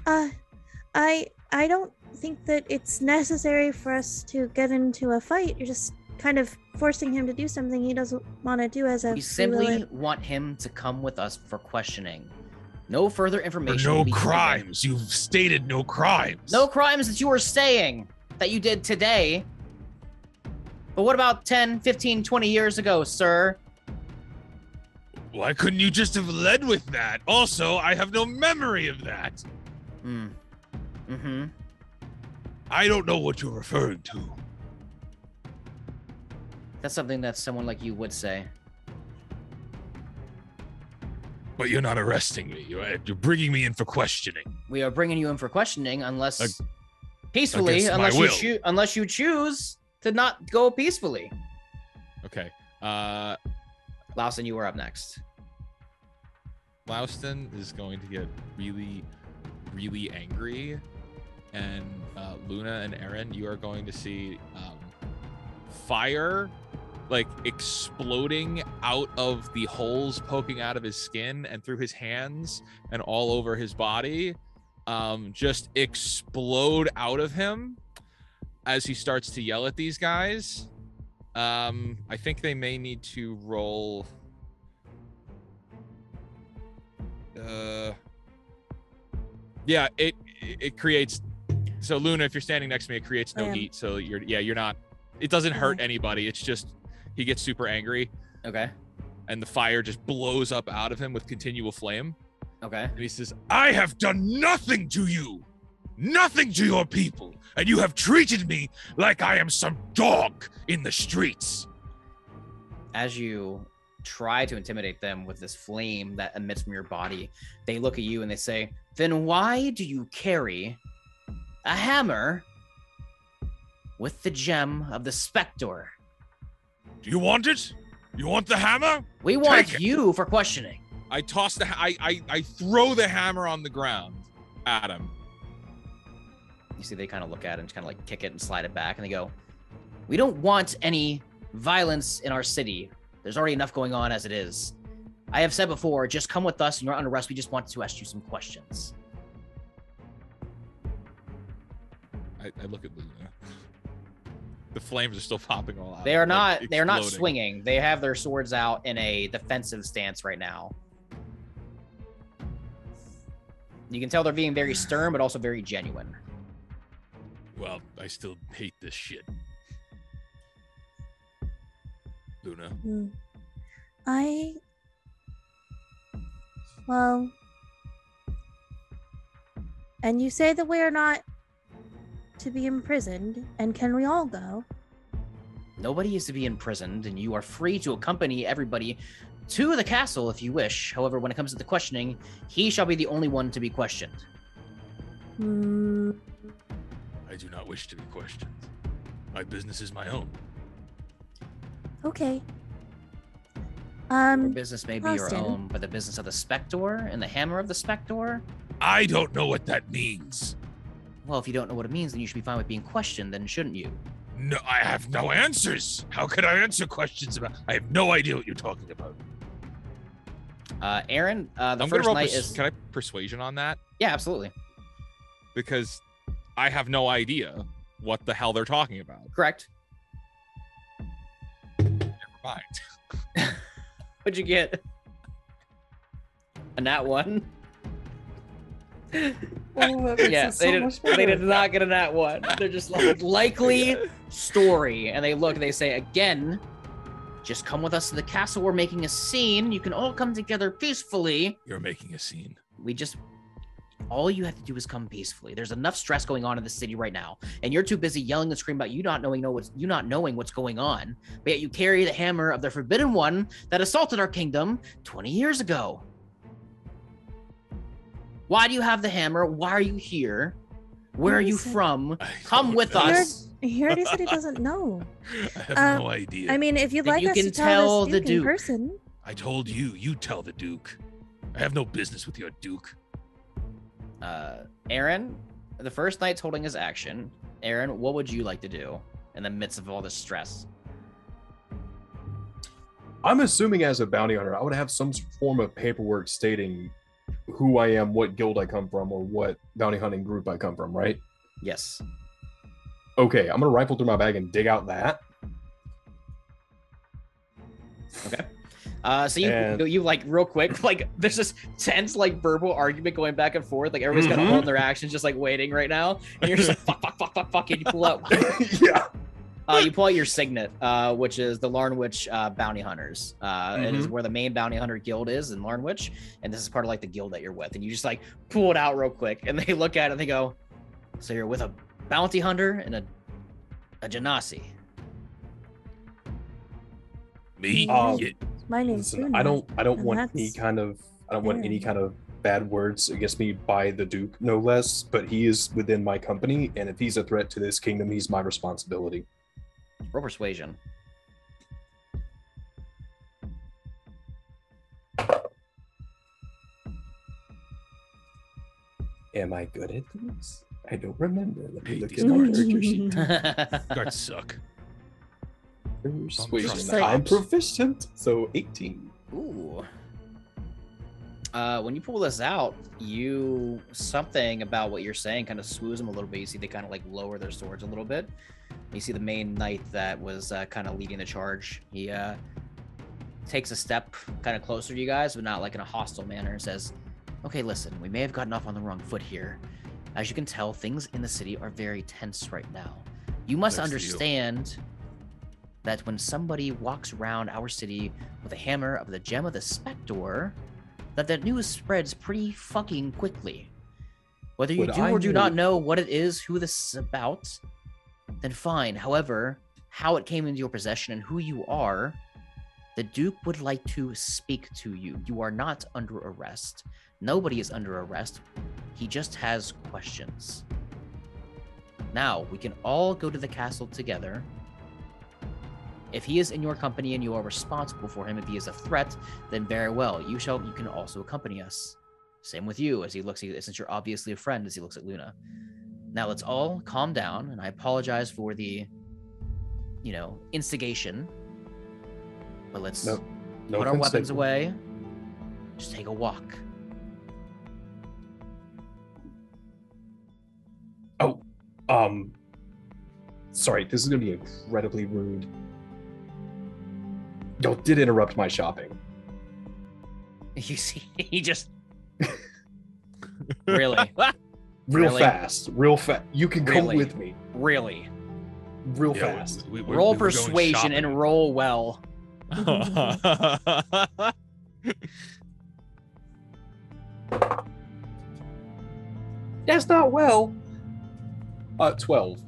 I don't think that it's necessary for us to get into a fight. You're just kind of forcing him to do something he doesn't want to do as a We simply want him to come with us for questioning. No further For information. no will be given. crimes. You've stated no crimes. No crimes that you were saying that you did today. But what about 10, 15, 20 years ago, sir? Why couldn't you just have led with that? Also, I have no memory of that. Mm-hmm. I don't know what you're referring to. That's something that someone like you would say. But you're not arresting me. You're bringing me in for questioning. We are bringing you in for questioning unless Ag- peacefully, against my will. unless you choose to not go peacefully. Okay. Lawson, you are up next. Laustin is going to get really, really angry, and Luna and Aaron, you are going to see fire like exploding out of the holes poking out of his skin and through his hands and all over his body, just explode out of him as he starts to yell at these guys. I think they may need to roll. Yeah, it creates. So Luna, if you're standing next to me, it creates no heat. So you're not. It doesn't hurt anybody. It's just he gets super angry. Okay. And the fire just blows up out of him with continual flame. Okay. And he says, I have done nothing to you, nothing to your people, and you have treated me like I am some dog in the streets. As you try to intimidate them with this flame that emits from your body, they look at you and they say, "Then why do you carry a hammer with the gem of the Spectre? Do you want it? You want the hammer? We want Take it." you for questioning." I toss I throw the hammer on the ground at him. You see they kind of look at it and kind of like kick it and slide it back, and they go, "We don't want any violence in our city. There's already enough going on as it is. I have said before, just come with us and you're under arrest. We just want to ask you some questions." I look at Luna. The flames are still popping all out. They are not like, they are not exploding. swinging. They have their swords out in a defensive stance right now. You can tell they're being very stern, but also very genuine. Well, I still hate this shit. Luna. Well, and you say that we are not to be imprisoned, and can we all go? Nobody is to be imprisoned, and you are free to accompany everybody to the castle if you wish. However, when it comes to the questioning, he shall be the only one to be questioned. I do not wish to be questioned. My business is my own. Okay. Your business may be your Austin. own, but the business of the Spectre and the hammer of the Spectre? I don't know what that means. Well, if you don't know what it means, then you should be fine with being questioned, then shouldn't you? No, I have no answers. How could I answer questions about? I have no idea what you're talking about. Aaron, the I'm first gonna roll night is. Can I persuasion on that? Yeah, absolutely. Because I have no idea what the hell they're talking about. Correct. Never mind. What'd you get? A nat 1? Oh, that Yeah, makes it so much they better. did not get a nat 1. They're just like, likely story. And they look and they say, again, just come with us to the castle. We're making a scene. You can all come together peacefully. You're making a scene. All you have to do is come peacefully. There's enough stress going on in the city right now, and you're too busy yelling and screaming about you not knowing what's going on. But yet you carry the hammer of the Forbidden One that assaulted our kingdom 20 years ago. Why do you have the hammer? Why are you here? Where are you from? Come with us. He already said he doesn't know. I have no idea. I mean, if you'd Then like you us can to tell tell the this Duke in Duke. person. I told you. You tell the Duke. I have no business with your Duke. Aaron, the first knight's holding his action. Aaron, what would you like to do in the midst of all this stress? I'm assuming as a bounty hunter, I would have some form of paperwork stating who I am, what guild I come from, or what bounty hunting group I come from, right? Yes. Okay, I'm gonna rifle through my bag and dig out that. Okay. So you And- you like real quick, like there's this tense like verbal argument going back and forth. Like everybody's kind of holding their actions, just like waiting right now. And you're just like fuck, and you pull out. Yeah. You pull out your signet, which is the Larnwich Bounty Hunters. It is where the main bounty hunter guild is in Larnwich, and this is part of like the guild that you're with. And you just like pull it out real quick, and they look at it and they go, "So you're with a bounty hunter and a genasi." Me? Um, Yeah. My name's Listen, Luna. I don't and want that's any kind of any Aaron. kind of bad words against me by the Duke, no less, but he is within my company, and if he's a threat to this kingdom, he's my responsibility. Roll persuasion. Am I good at this? I don't remember. Let me Hate look these at my cards. character sheet. Cards suck. Persuasion. trust I'm cops. proficient, so 18. Ooh. When you pull this out, something about what you're saying kind of swoos them a little bit. You see they kind of like lower their swords a little bit. You see the main knight that was kind of leading the charge. He takes a step kind of closer to you guys, but not like in a hostile manner, and says, "Okay, listen, we may have gotten off on the wrong foot here. As you can tell, things in the city are very tense right now. You must That's the deal. understand that when somebody walks around our city with a hammer of the gem of the Spectre, that news spreads pretty fucking quickly. Whether you Would do I or do know- not know what it is, who this is about, then fine. However, how it came into your possession and who you are, the Duke would like to speak to you. You are not under arrest. Nobody is under arrest. He just has questions. Now, we can all go to the castle together. If he is in your company and you are responsible for him, if he is a threat, then very well. You can also accompany us. Same with you, as he looks, since you're obviously a friend, as he looks at Luna. Now let's all calm down, and I apologize for the, instigation. But let's No put our offense weapons taken. away. Just take a walk. Sorry, this is gonna be incredibly rude. Y'all did interrupt my shopping. You see, he just really, Real Really? fast. You can come Really? with me. really Real Yeah, fast. we roll were going persuasion shopping. and roll well. That's not well. 12.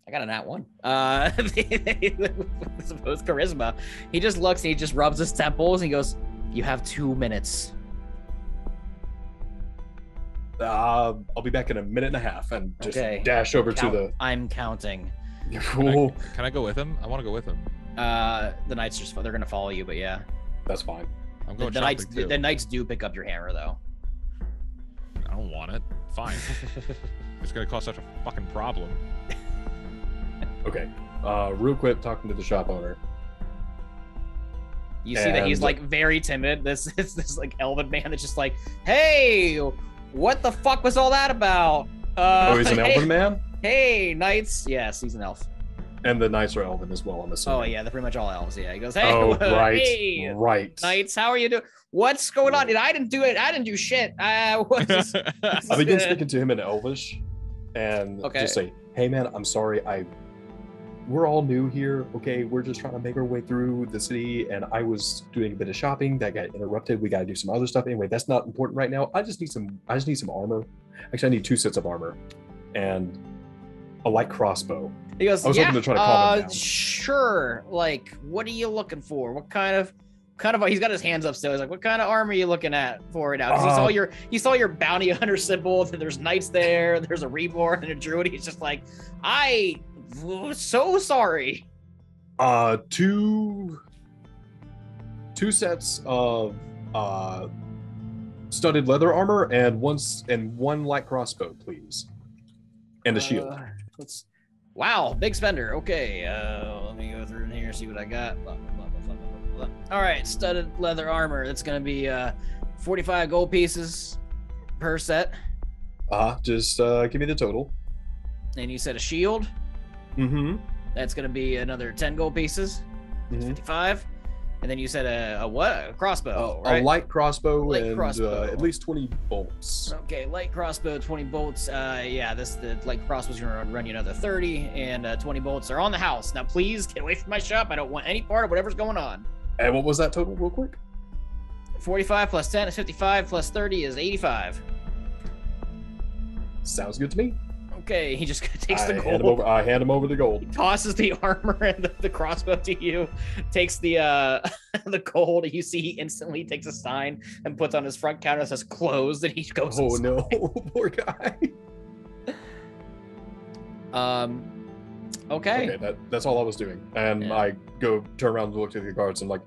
I got a nat 1. Suppose charisma. He just looks and he just rubs his temples and he goes, "You have 2 minutes." I'll be back in a minute and a half and just Okay. dash over to I'm counting. the. Can I go with him? I want to go with him. The knights they're gonna follow you, but yeah. That's fine. I'm The, going the shopping knights too. the knights do pick up your hammer though. I don't want it. Fine. it's gonna cause such a fucking problem. Okay. Real quick, talking to the shop owner. You see that he's And- like very timid. This like elven man that's just like, hey, what the fuck was all that about? Oh, he's an hey, elven man? Hey, knights. Yes, he's an elf. And the knights are elven as well, I'm assuming. Oh yeah, they're pretty much all elves. Yeah, he goes, hey, Oh, right. hey, Right. knights, how are you doing? What's going on? I didn't do it. I didn't do shit. What's I begin speaking to him in Elvish and Okay. just say, hey man, I'm sorry. We're all new here. Okay. We're just trying to make our way through the city. And I was doing a bit of shopping that got interrupted. We got to do some other stuff. Anyway, that's not important right now. I just need some armor. Actually, I need 2 sets of armor and a light crossbow. He goes, I was yeah, hoping to try to calm him down. sure. Like, what are you looking for? What kind of he's got his hands up still. He's like, what kind of armor are you looking at for right now? 'Cause he saw your bounty hunter symbol, and there's knights there, there's a reborn and a druid. He's just like, so sorry. 2 sets of studded leather armor and one light crossbow, please. And a shield. Wow, big spender. Okay, let me go through in here, see what I got. Blah, blah, blah, blah, blah, blah. All right, studded leather armor. That's gonna be 45 gold pieces per set. Just give me the total. And you said a shield. Mm-hmm. That's gonna be another 10 gold pieces. 55. And then you said a what? A crossbow, right? A light crossbow Light and crossbow. at least 20 bolts. Okay, light crossbow, 20 bolts. Yeah, the light crossbow's gonna run you another 30, and 20 bolts are on the house. Now, please get away from my shop. I don't want any part of whatever's going on. And what was that total, real quick? 45 plus 10 is 55, plus 30 is 85. Sounds good to me. Okay, he just takes the Hand him gold, I hand him over the gold. tosses the armor and the crossbow to you, takes the the gold. You see he instantly takes a sign and puts on his front counter that says closed, and he goes. Oh inside. no, poor guy. Okay. Okay, that's all I was doing. And Yeah. I go turn around and look to the guards and like,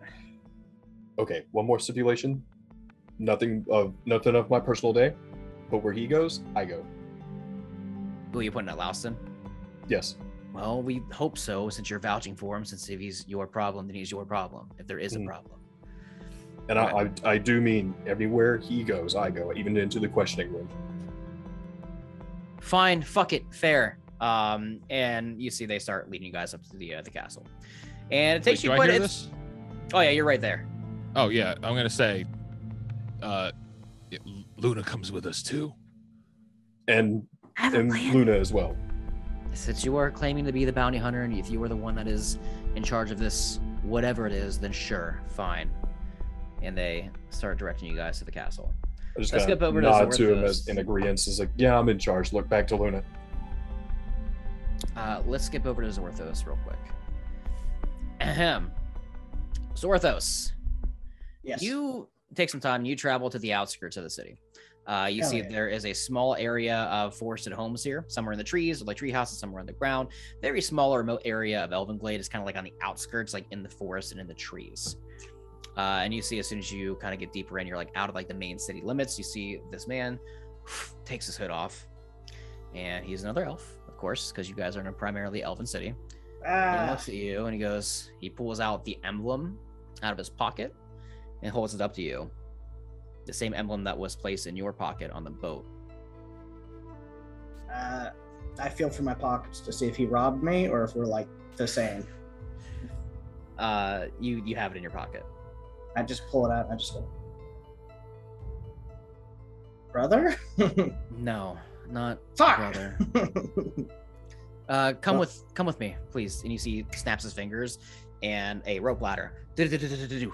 okay, one more stipulation. Nothing of my personal day, but where he goes, I go. Who are you putting at Louston? Yes. Well, we hope so, since you're vouching for him. Since if he's your problem, then he's your problem. If there is a problem. And I do mean everywhere he goes, I go, even into the questioning room. Fine, fuck it, fair. And you see they start leading you guys up to the castle, and it takes Wait, you do I quite. hear It's, this? oh yeah, you're right there. Oh yeah, I'm gonna say, Luna comes with us too. And I have a plan. Luna as well. Since you are claiming to be the bounty hunter, and if you are the one that is in charge of this, whatever it is, then sure, fine. And they start directing you guys to the castle. I just Let's kind skip of over to nod to him Zorthos. as in agreement. It's like, yeah, I'm in charge. Look back to Luna. Let's skip over to Zorthos real quick. Ahem. Zorthos. Yes. You take some time. You travel to the outskirts of the city. You Hell see yeah. there is a small area of forested homes here, somewhere in the trees, like tree houses, somewhere on the ground. Very small, remote area of Elvenglade is kind of like on the outskirts, like in the forest and in the trees. And you see as soon as you kind of get deeper in, you're like out of like the main city limits. You see this man takes his hood off, and he's another elf, of course, because you guys are in a primarily elven city. He looks at you and he pulls out the emblem out of his pocket and holds it up to you. The same emblem that was placed in your pocket on the boat. I feel for my pockets to see if he robbed me or if we're like the same. You have it in your pocket. I just pull it out. And I just go, brother. No, not Fuck. brother. Come with me, please. And you see he snaps his fingers, and a rope ladder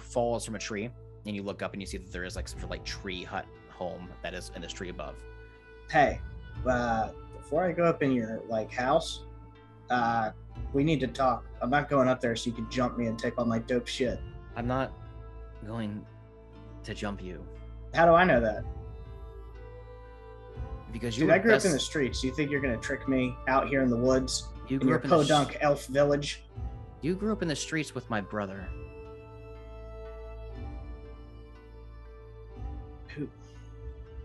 falls from a tree. And you look up and you see that there is like some sort of like tree hut home that is in this tree above. Hey, before I go up in your like house, we need to talk. I'm not going up there so you can jump me and take all my dope shit. I'm not going to jump you How do I know that? because you. Dude, were I grew up best- in the streets. You think you're gonna trick me out here in the woods You in grew your up in the podunk elf village? You grew up in the streets with my brother.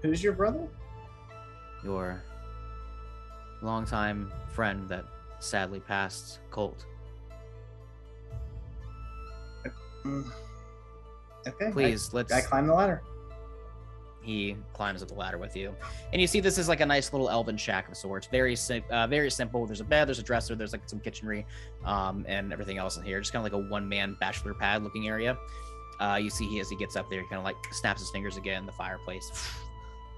Who's your brother? Your longtime friend that sadly passed, Colt. Okay. Please, I climb the ladder. He climbs up the ladder with you, and you see this is like a nice little elven shack of sorts. Very simple. There's a bed, there's a dresser, there's like some kitchenry, and everything else in here. Just kind of like a one-man bachelor pad looking area. You see as he gets up there, he kind of like snaps his fingers again. The fireplace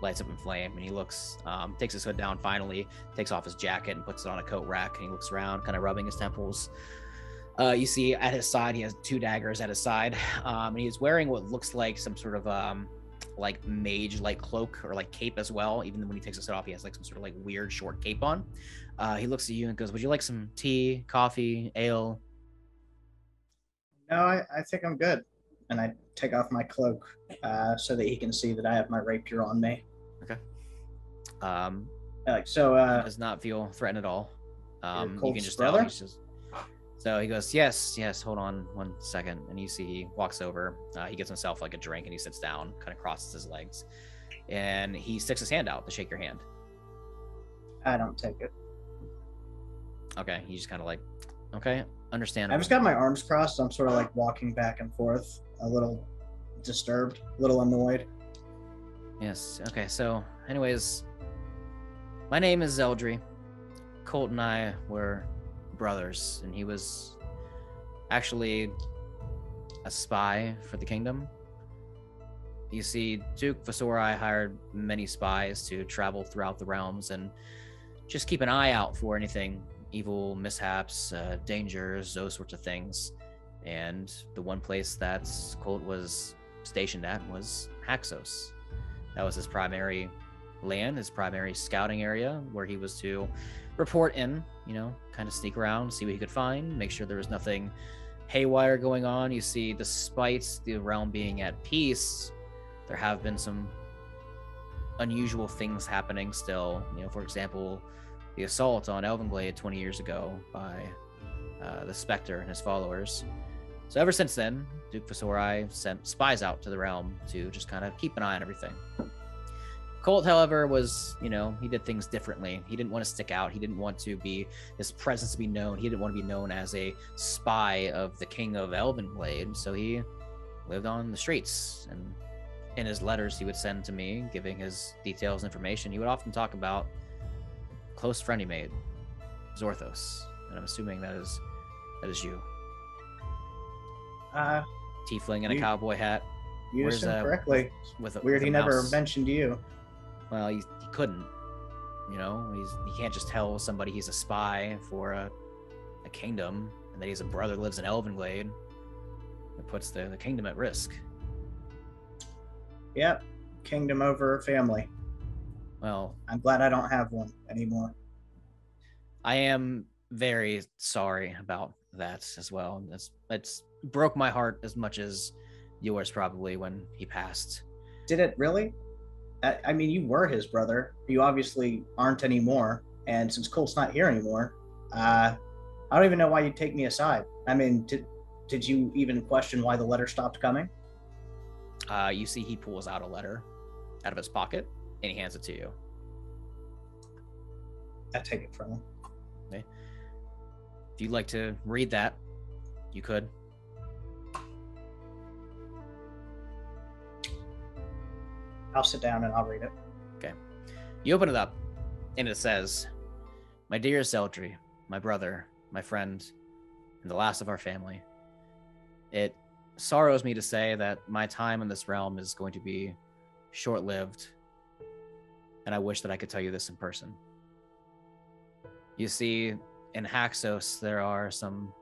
lights up in flame, and he looks, takes his hood down finally, takes off his jacket and puts it on a coat rack, and he looks around, kind of rubbing his temples. You see at his side, he has 2 daggers at his side, and he's wearing what looks like some sort of like mage like cloak or like cape as well. Even when he takes his hood off, he has like some sort of like weird short cape on. He looks at you and goes, "Would you like some tea, coffee, ale?" No, I think I'm good. And I take off my cloak so that he can see that I have my rapier on me. Okay. He Does not feel threatened at all. You can just tell he's just. So he goes, yes, hold on 1 second. And you see he walks over, he gets himself like a drink and he sits down, kind of crosses his legs. And he sticks his hand out to shake your hand. I don't take it. Okay, he just kind of like, okay, understandable. I've just got my arms crossed. I'm sort of like walking back and forth, a little disturbed, a little annoyed. Yes, okay, so anyways, my name is Zeldry. Colt and I were brothers, and he was actually a spy for the kingdom. You see, Duke Vasorai hired many spies to travel throughout the realms and just keep an eye out for anything, evil mishaps, dangers, those sorts of things. And the one place that Colt was stationed at was Haxos. That was his primary land, his primary scouting area, where he was to report in, kind of sneak around, see what he could find, make sure there was nothing haywire going on. You see, despite the realm being at peace, there have been some unusual things happening still. For example, the assault on Elvenglade 20 years ago by the Spectre and his followers. So ever since then, Duke Vasorai sent spies out to the realm to just kind of keep an eye on everything. Colt, however, was, he did things differently. He didn't want to stick out. He didn't want his presence to be known. He didn't want to be known as a spy of the King of Elvenglade. So he lived on the streets. And in his letters he would send to me, giving his details and information, he would often talk about a close friend he made, Zorthos. And I'm assuming that is you. Tiefling in a cowboy hat. You assumed correctly. Weird he never mentioned you. Well, he couldn't. He can't just tell somebody he's a spy for a kingdom and that he's a brother who lives in Elvenglade. It puts the kingdom at risk. Yep, kingdom over family. Well, I'm glad I don't have one anymore. I am very sorry about that as well. It's broke my heart as much as yours probably when he passed. Did it really? I mean, you were his brother. You obviously aren't anymore. And since Colt's not here anymore, I don't even know why you'd take me aside. I mean, did you even question why the letter stopped coming? You see he pulls out a letter out of his pocket and he hands it to you. I take it from him. Okay. If you'd like to read that, you could. I'll sit down and I'll read it. Okay. You open it up, and it says, "My dear Zeldry, my brother, my friend, and the last of our family. It sorrows me to say that my time in this realm is going to be short-lived, and I wish that I could tell you this in person. You see, in Haxos, there are some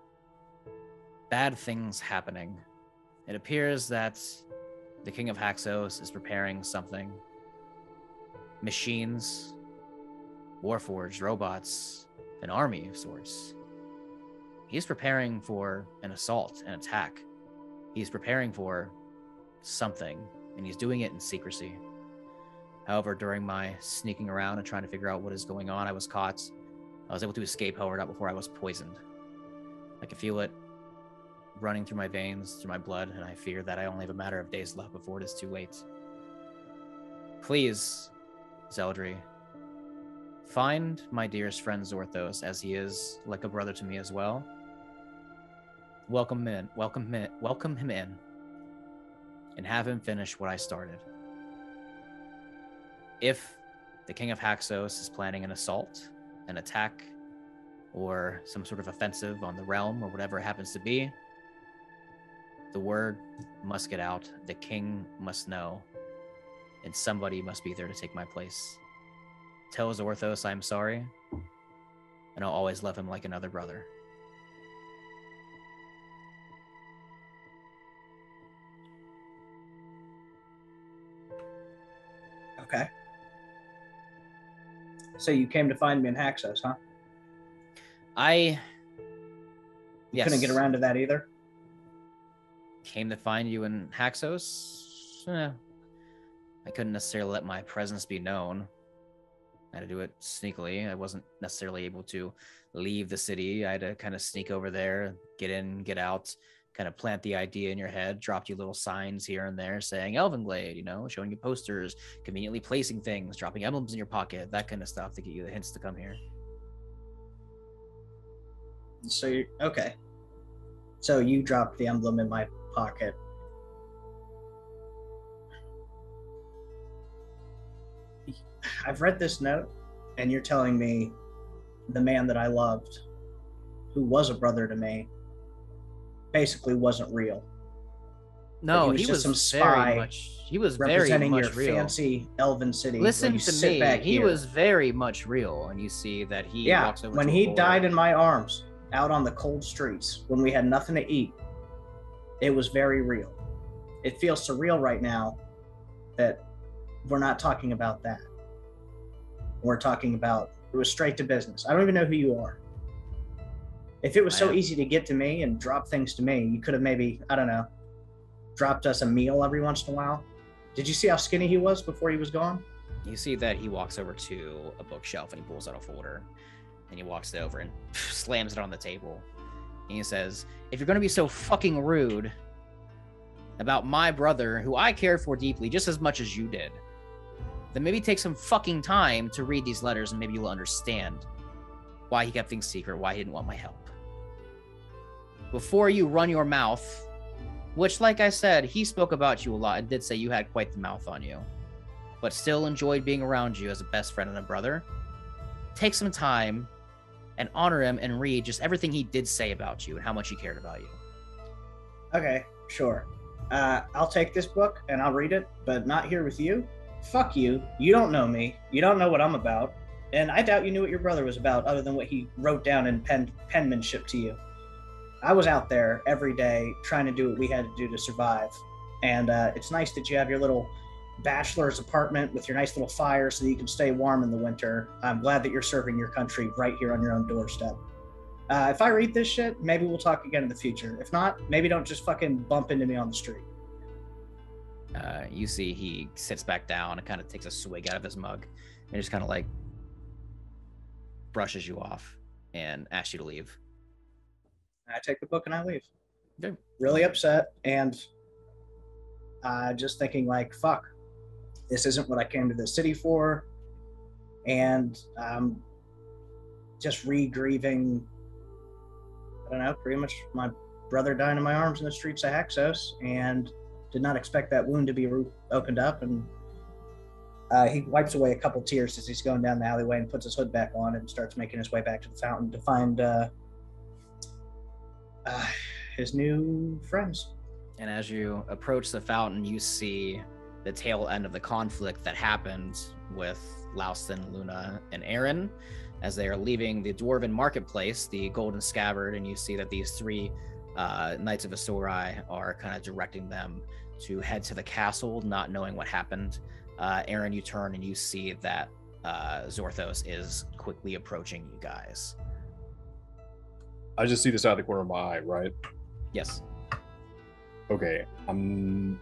bad things happening. It appears that the King of Haxos is preparing something. Machines, warforged robots, an army of sorts. He's preparing for an assault, an attack. He's preparing for something, and he's doing it in secrecy. However, during my sneaking around and trying to figure out what is going on, I was caught. I was able to escape, however, not before I was poisoned. I can feel it running through my veins, through my blood, and I fear that I only have a matter of days left before it is too late. Please, Zeldry, Find my dearest friend Zorthos, as he is like a brother to me as well. Welcome him in, and have him finish what I started. If the King of Haxos is planning an assault, an attack, or some sort of offensive on the realm, or whatever it happens to be, the word must get out, the king must know, and somebody must be there to take my place. Tell Zorthos I'm sorry, and I'll always love him like another brother. Okay. So you came to find me in Haxos, huh? Yes. Couldn't get around to that either? Came to find you in Haxos? I couldn't necessarily let my presence be known. I had to do it sneakily. I wasn't necessarily able to leave the city. I had to kind of sneak over there, get in, get out, kind of plant the idea in your head, dropped you little signs here and there saying Elvenglade, showing you posters, conveniently placing things, dropping emblems in your pocket, that kind of stuff to get you the hints to come here. So you okay. So you dropped the emblem in my pocket. I've read this note, and you're telling me the man that I loved, who was a brother to me, basically wasn't real. No, he was some spy. He was representing very your much real. Fancy elven city. Listen to me. He here. was very much real, and you see that he walks over when to he a board. died in my arms, out on the cold streets, when we had nothing to eat, it was very real. It feels surreal right now that we're not talking about that. We're talking about, it was straight to business. I don't even know who you are. If it was so easy to get to me and drop things to me, you could have maybe, I don't know, dropped us a meal every once in a while. Did you see how skinny he was before he was gone? You see that he walks over to a bookshelf and he pulls out a folder, and he walks it over and slams it on the table. And he says, if you're going to be so fucking rude about my brother, who I cared for deeply just as much as you did, then maybe take some fucking time to read these letters, and maybe you'll understand why he kept things secret, why he didn't want my help. Before you run your mouth, which, like I said, he spoke about you a lot and did say you had quite the mouth on you, but still enjoyed being around you as a best friend and a brother, take some time and honor him and read just everything he did say about you and how much he cared about you. Okay, sure. I'll take this book and I'll read it, but not here with you. Fuck you. You don't know me. You don't know what I'm about. And I doubt you knew what your brother was about other than what he wrote down in penmanship to you. I was out there every day trying to do what we had to do to survive. And it's nice that you have your little bachelor's apartment with your nice little fire so that you can stay warm in the winter. I'm glad that you're serving your country right here on your own doorstep. If I read this shit, maybe we'll talk again in the future. If not, maybe don't just fucking bump into me on the street. You see he sits back down and kind of takes a swig out of his mug and just kind of like brushes you off and asks you to leave. I take the book and I leave. Okay. Really upset and just thinking like, fuck, this isn't what I came to the city for. And just re-grieving, I don't know, pretty much my brother dying in my arms in the streets of Haxos, and did not expect that wound to be opened up. And he wipes away a couple tears as he's going down the alleyway and puts his hood back on and starts making his way back to the fountain to find his new friends. And as you approach the fountain, you see the tail end of the conflict that happened with Laustin, Luna, and Aaron as they are leaving the Dwarven Marketplace, the Golden Scabbard, and you see that these three Knights of Asurai are kind of directing them to head to the castle, not knowing what happened. Aaron, you turn and you see that Zorthos is quickly approaching you guys. I just see this out of the corner of my eye, right? Yes. Okay, I'm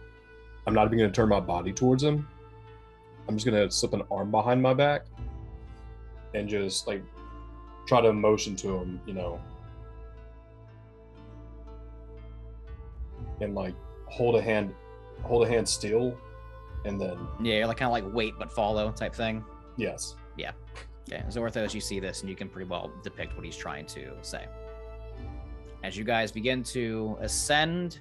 not even gonna turn my body towards him. I'm just gonna slip an arm behind my back and just like try to motion to him, and like hold a hand still, and then Yeah, you're like kind of like wait but follow type thing. yes. Yeah. Okay, Zorthos, you see this, and you can pretty well depict what he's trying to say. As you guys begin to ascend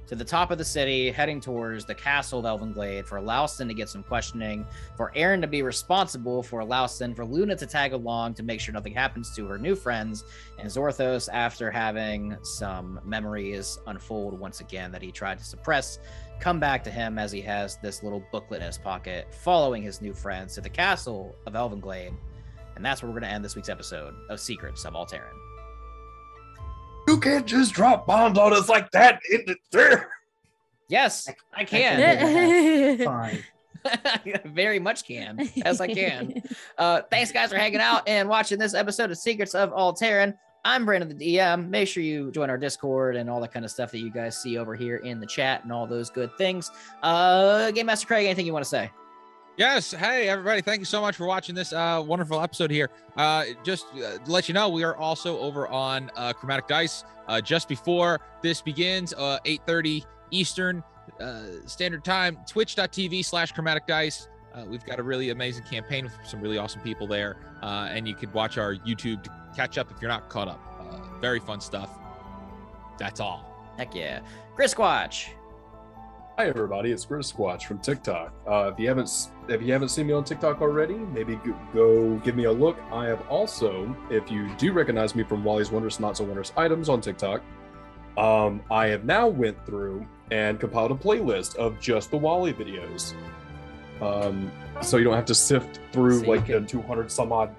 to the top of the city, heading towards the castle of Elvenglade, for Lauston to get some questioning, for Aaron to be responsible for Lauston, for Luna to tag along to make sure nothing happens to her new friends, and Zorthos, after having some memories unfold once again that he tried to suppress, come back to him as he has this little booklet in his pocket, following his new friends to the castle of Elvenglade. And that's where we're going to end this week's episode of Secrets of Aal'Teron. You can't just drop bombs on us like that. Yes, I can. Fine. Very much can. Yes, I can. Thanks, guys, for hanging out and watching this episode of Secrets of Aal'Teron. I'm Brandon, the DM. Make sure you join our Discord and all that kind of stuff that you guys see over here in the chat and all those good things. Game Master Craig, anything you want to say? Yes. Hey, everybody. Thank you so much for watching this wonderful episode here. Just to let you know, we are also over on Chromatic Dice just before this begins, 8:30 Eastern Standard Time, twitch.tv/Chromatic Dice. We've got a really amazing campaign with some really awesome people there. And you could watch our YouTube to catch up if you're not caught up. Very fun stuff. That's all. Heck yeah. Chris Squatch. Hi everybody, it's Grizz Squatch from TikTok. If you haven't seen me on TikTok already, maybe go give me a look. I have also, if you do recognize me from Wally's Wondrous Not So Wondrous Items on TikTok, I have now went through and compiled a playlist of just the Wally videos. So you don't have to sift through So like you the can- 200 some odd.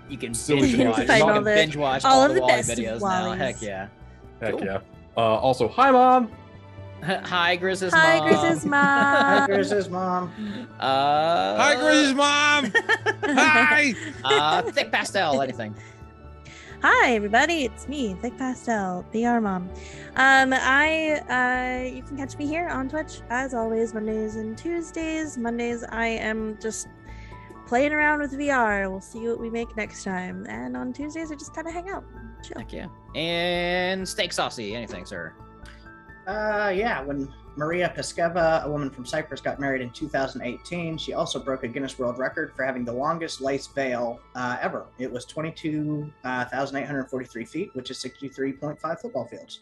You can Silly binge videos. watch, Find you all can the- binge watch all all of the the Wally best of videos now. Wallies. Heck yeah. Heck Cool. yeah. Also, hi mom. Hi, Grizz's Hi, mom. Grizz's mom. Hi, Chris's mom. Hi, Griz's mom. Hi. Thick Pastel, anything. Hi, everybody. It's me, Thick Pastel, BR Mom. You can catch me here on Twitch as always, Mondays and Tuesdays. Mondays, I am just playing around with VR. We'll see what we make next time. And on Tuesdays, I just kind of hang out, chill. Heck yeah. And Steak Saucy, anything, sir. Yeah, when Maria Peskeva, a woman from Cyprus, got married in 2018, she also broke a Guinness World Record for having the longest lace veil ever. It was 22,843 feet, which is 63.5 football fields.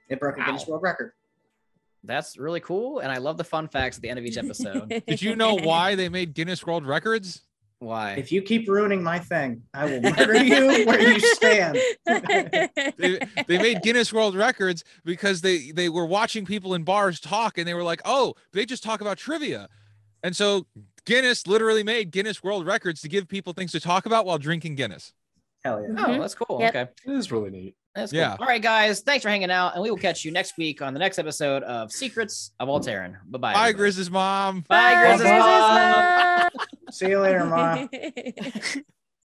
It broke a Wow. Guinness World Record. That's really cool, and I love the fun facts at the end of each episode. Did you know why they made Guinness World Records? Why? If you keep ruining my thing, I will murder you where you stand. They made Guinness World Records because they were watching people in bars talk, and they were like, oh, they just talk about trivia. And so Guinness literally made Guinness World Records to give people things to talk about while drinking Guinness. Hell yeah. Oh, that's cool. Yep. Okay. It is really neat. That's cool. Yeah. All right, guys. Thanks for hanging out, and we will catch you next week on the next episode of Secrets of Aal'Teron. Bye-bye. Bye, everybody. Grizz's mom. Bye, Grizz's Bye, mom. See you later, Ma. Mom.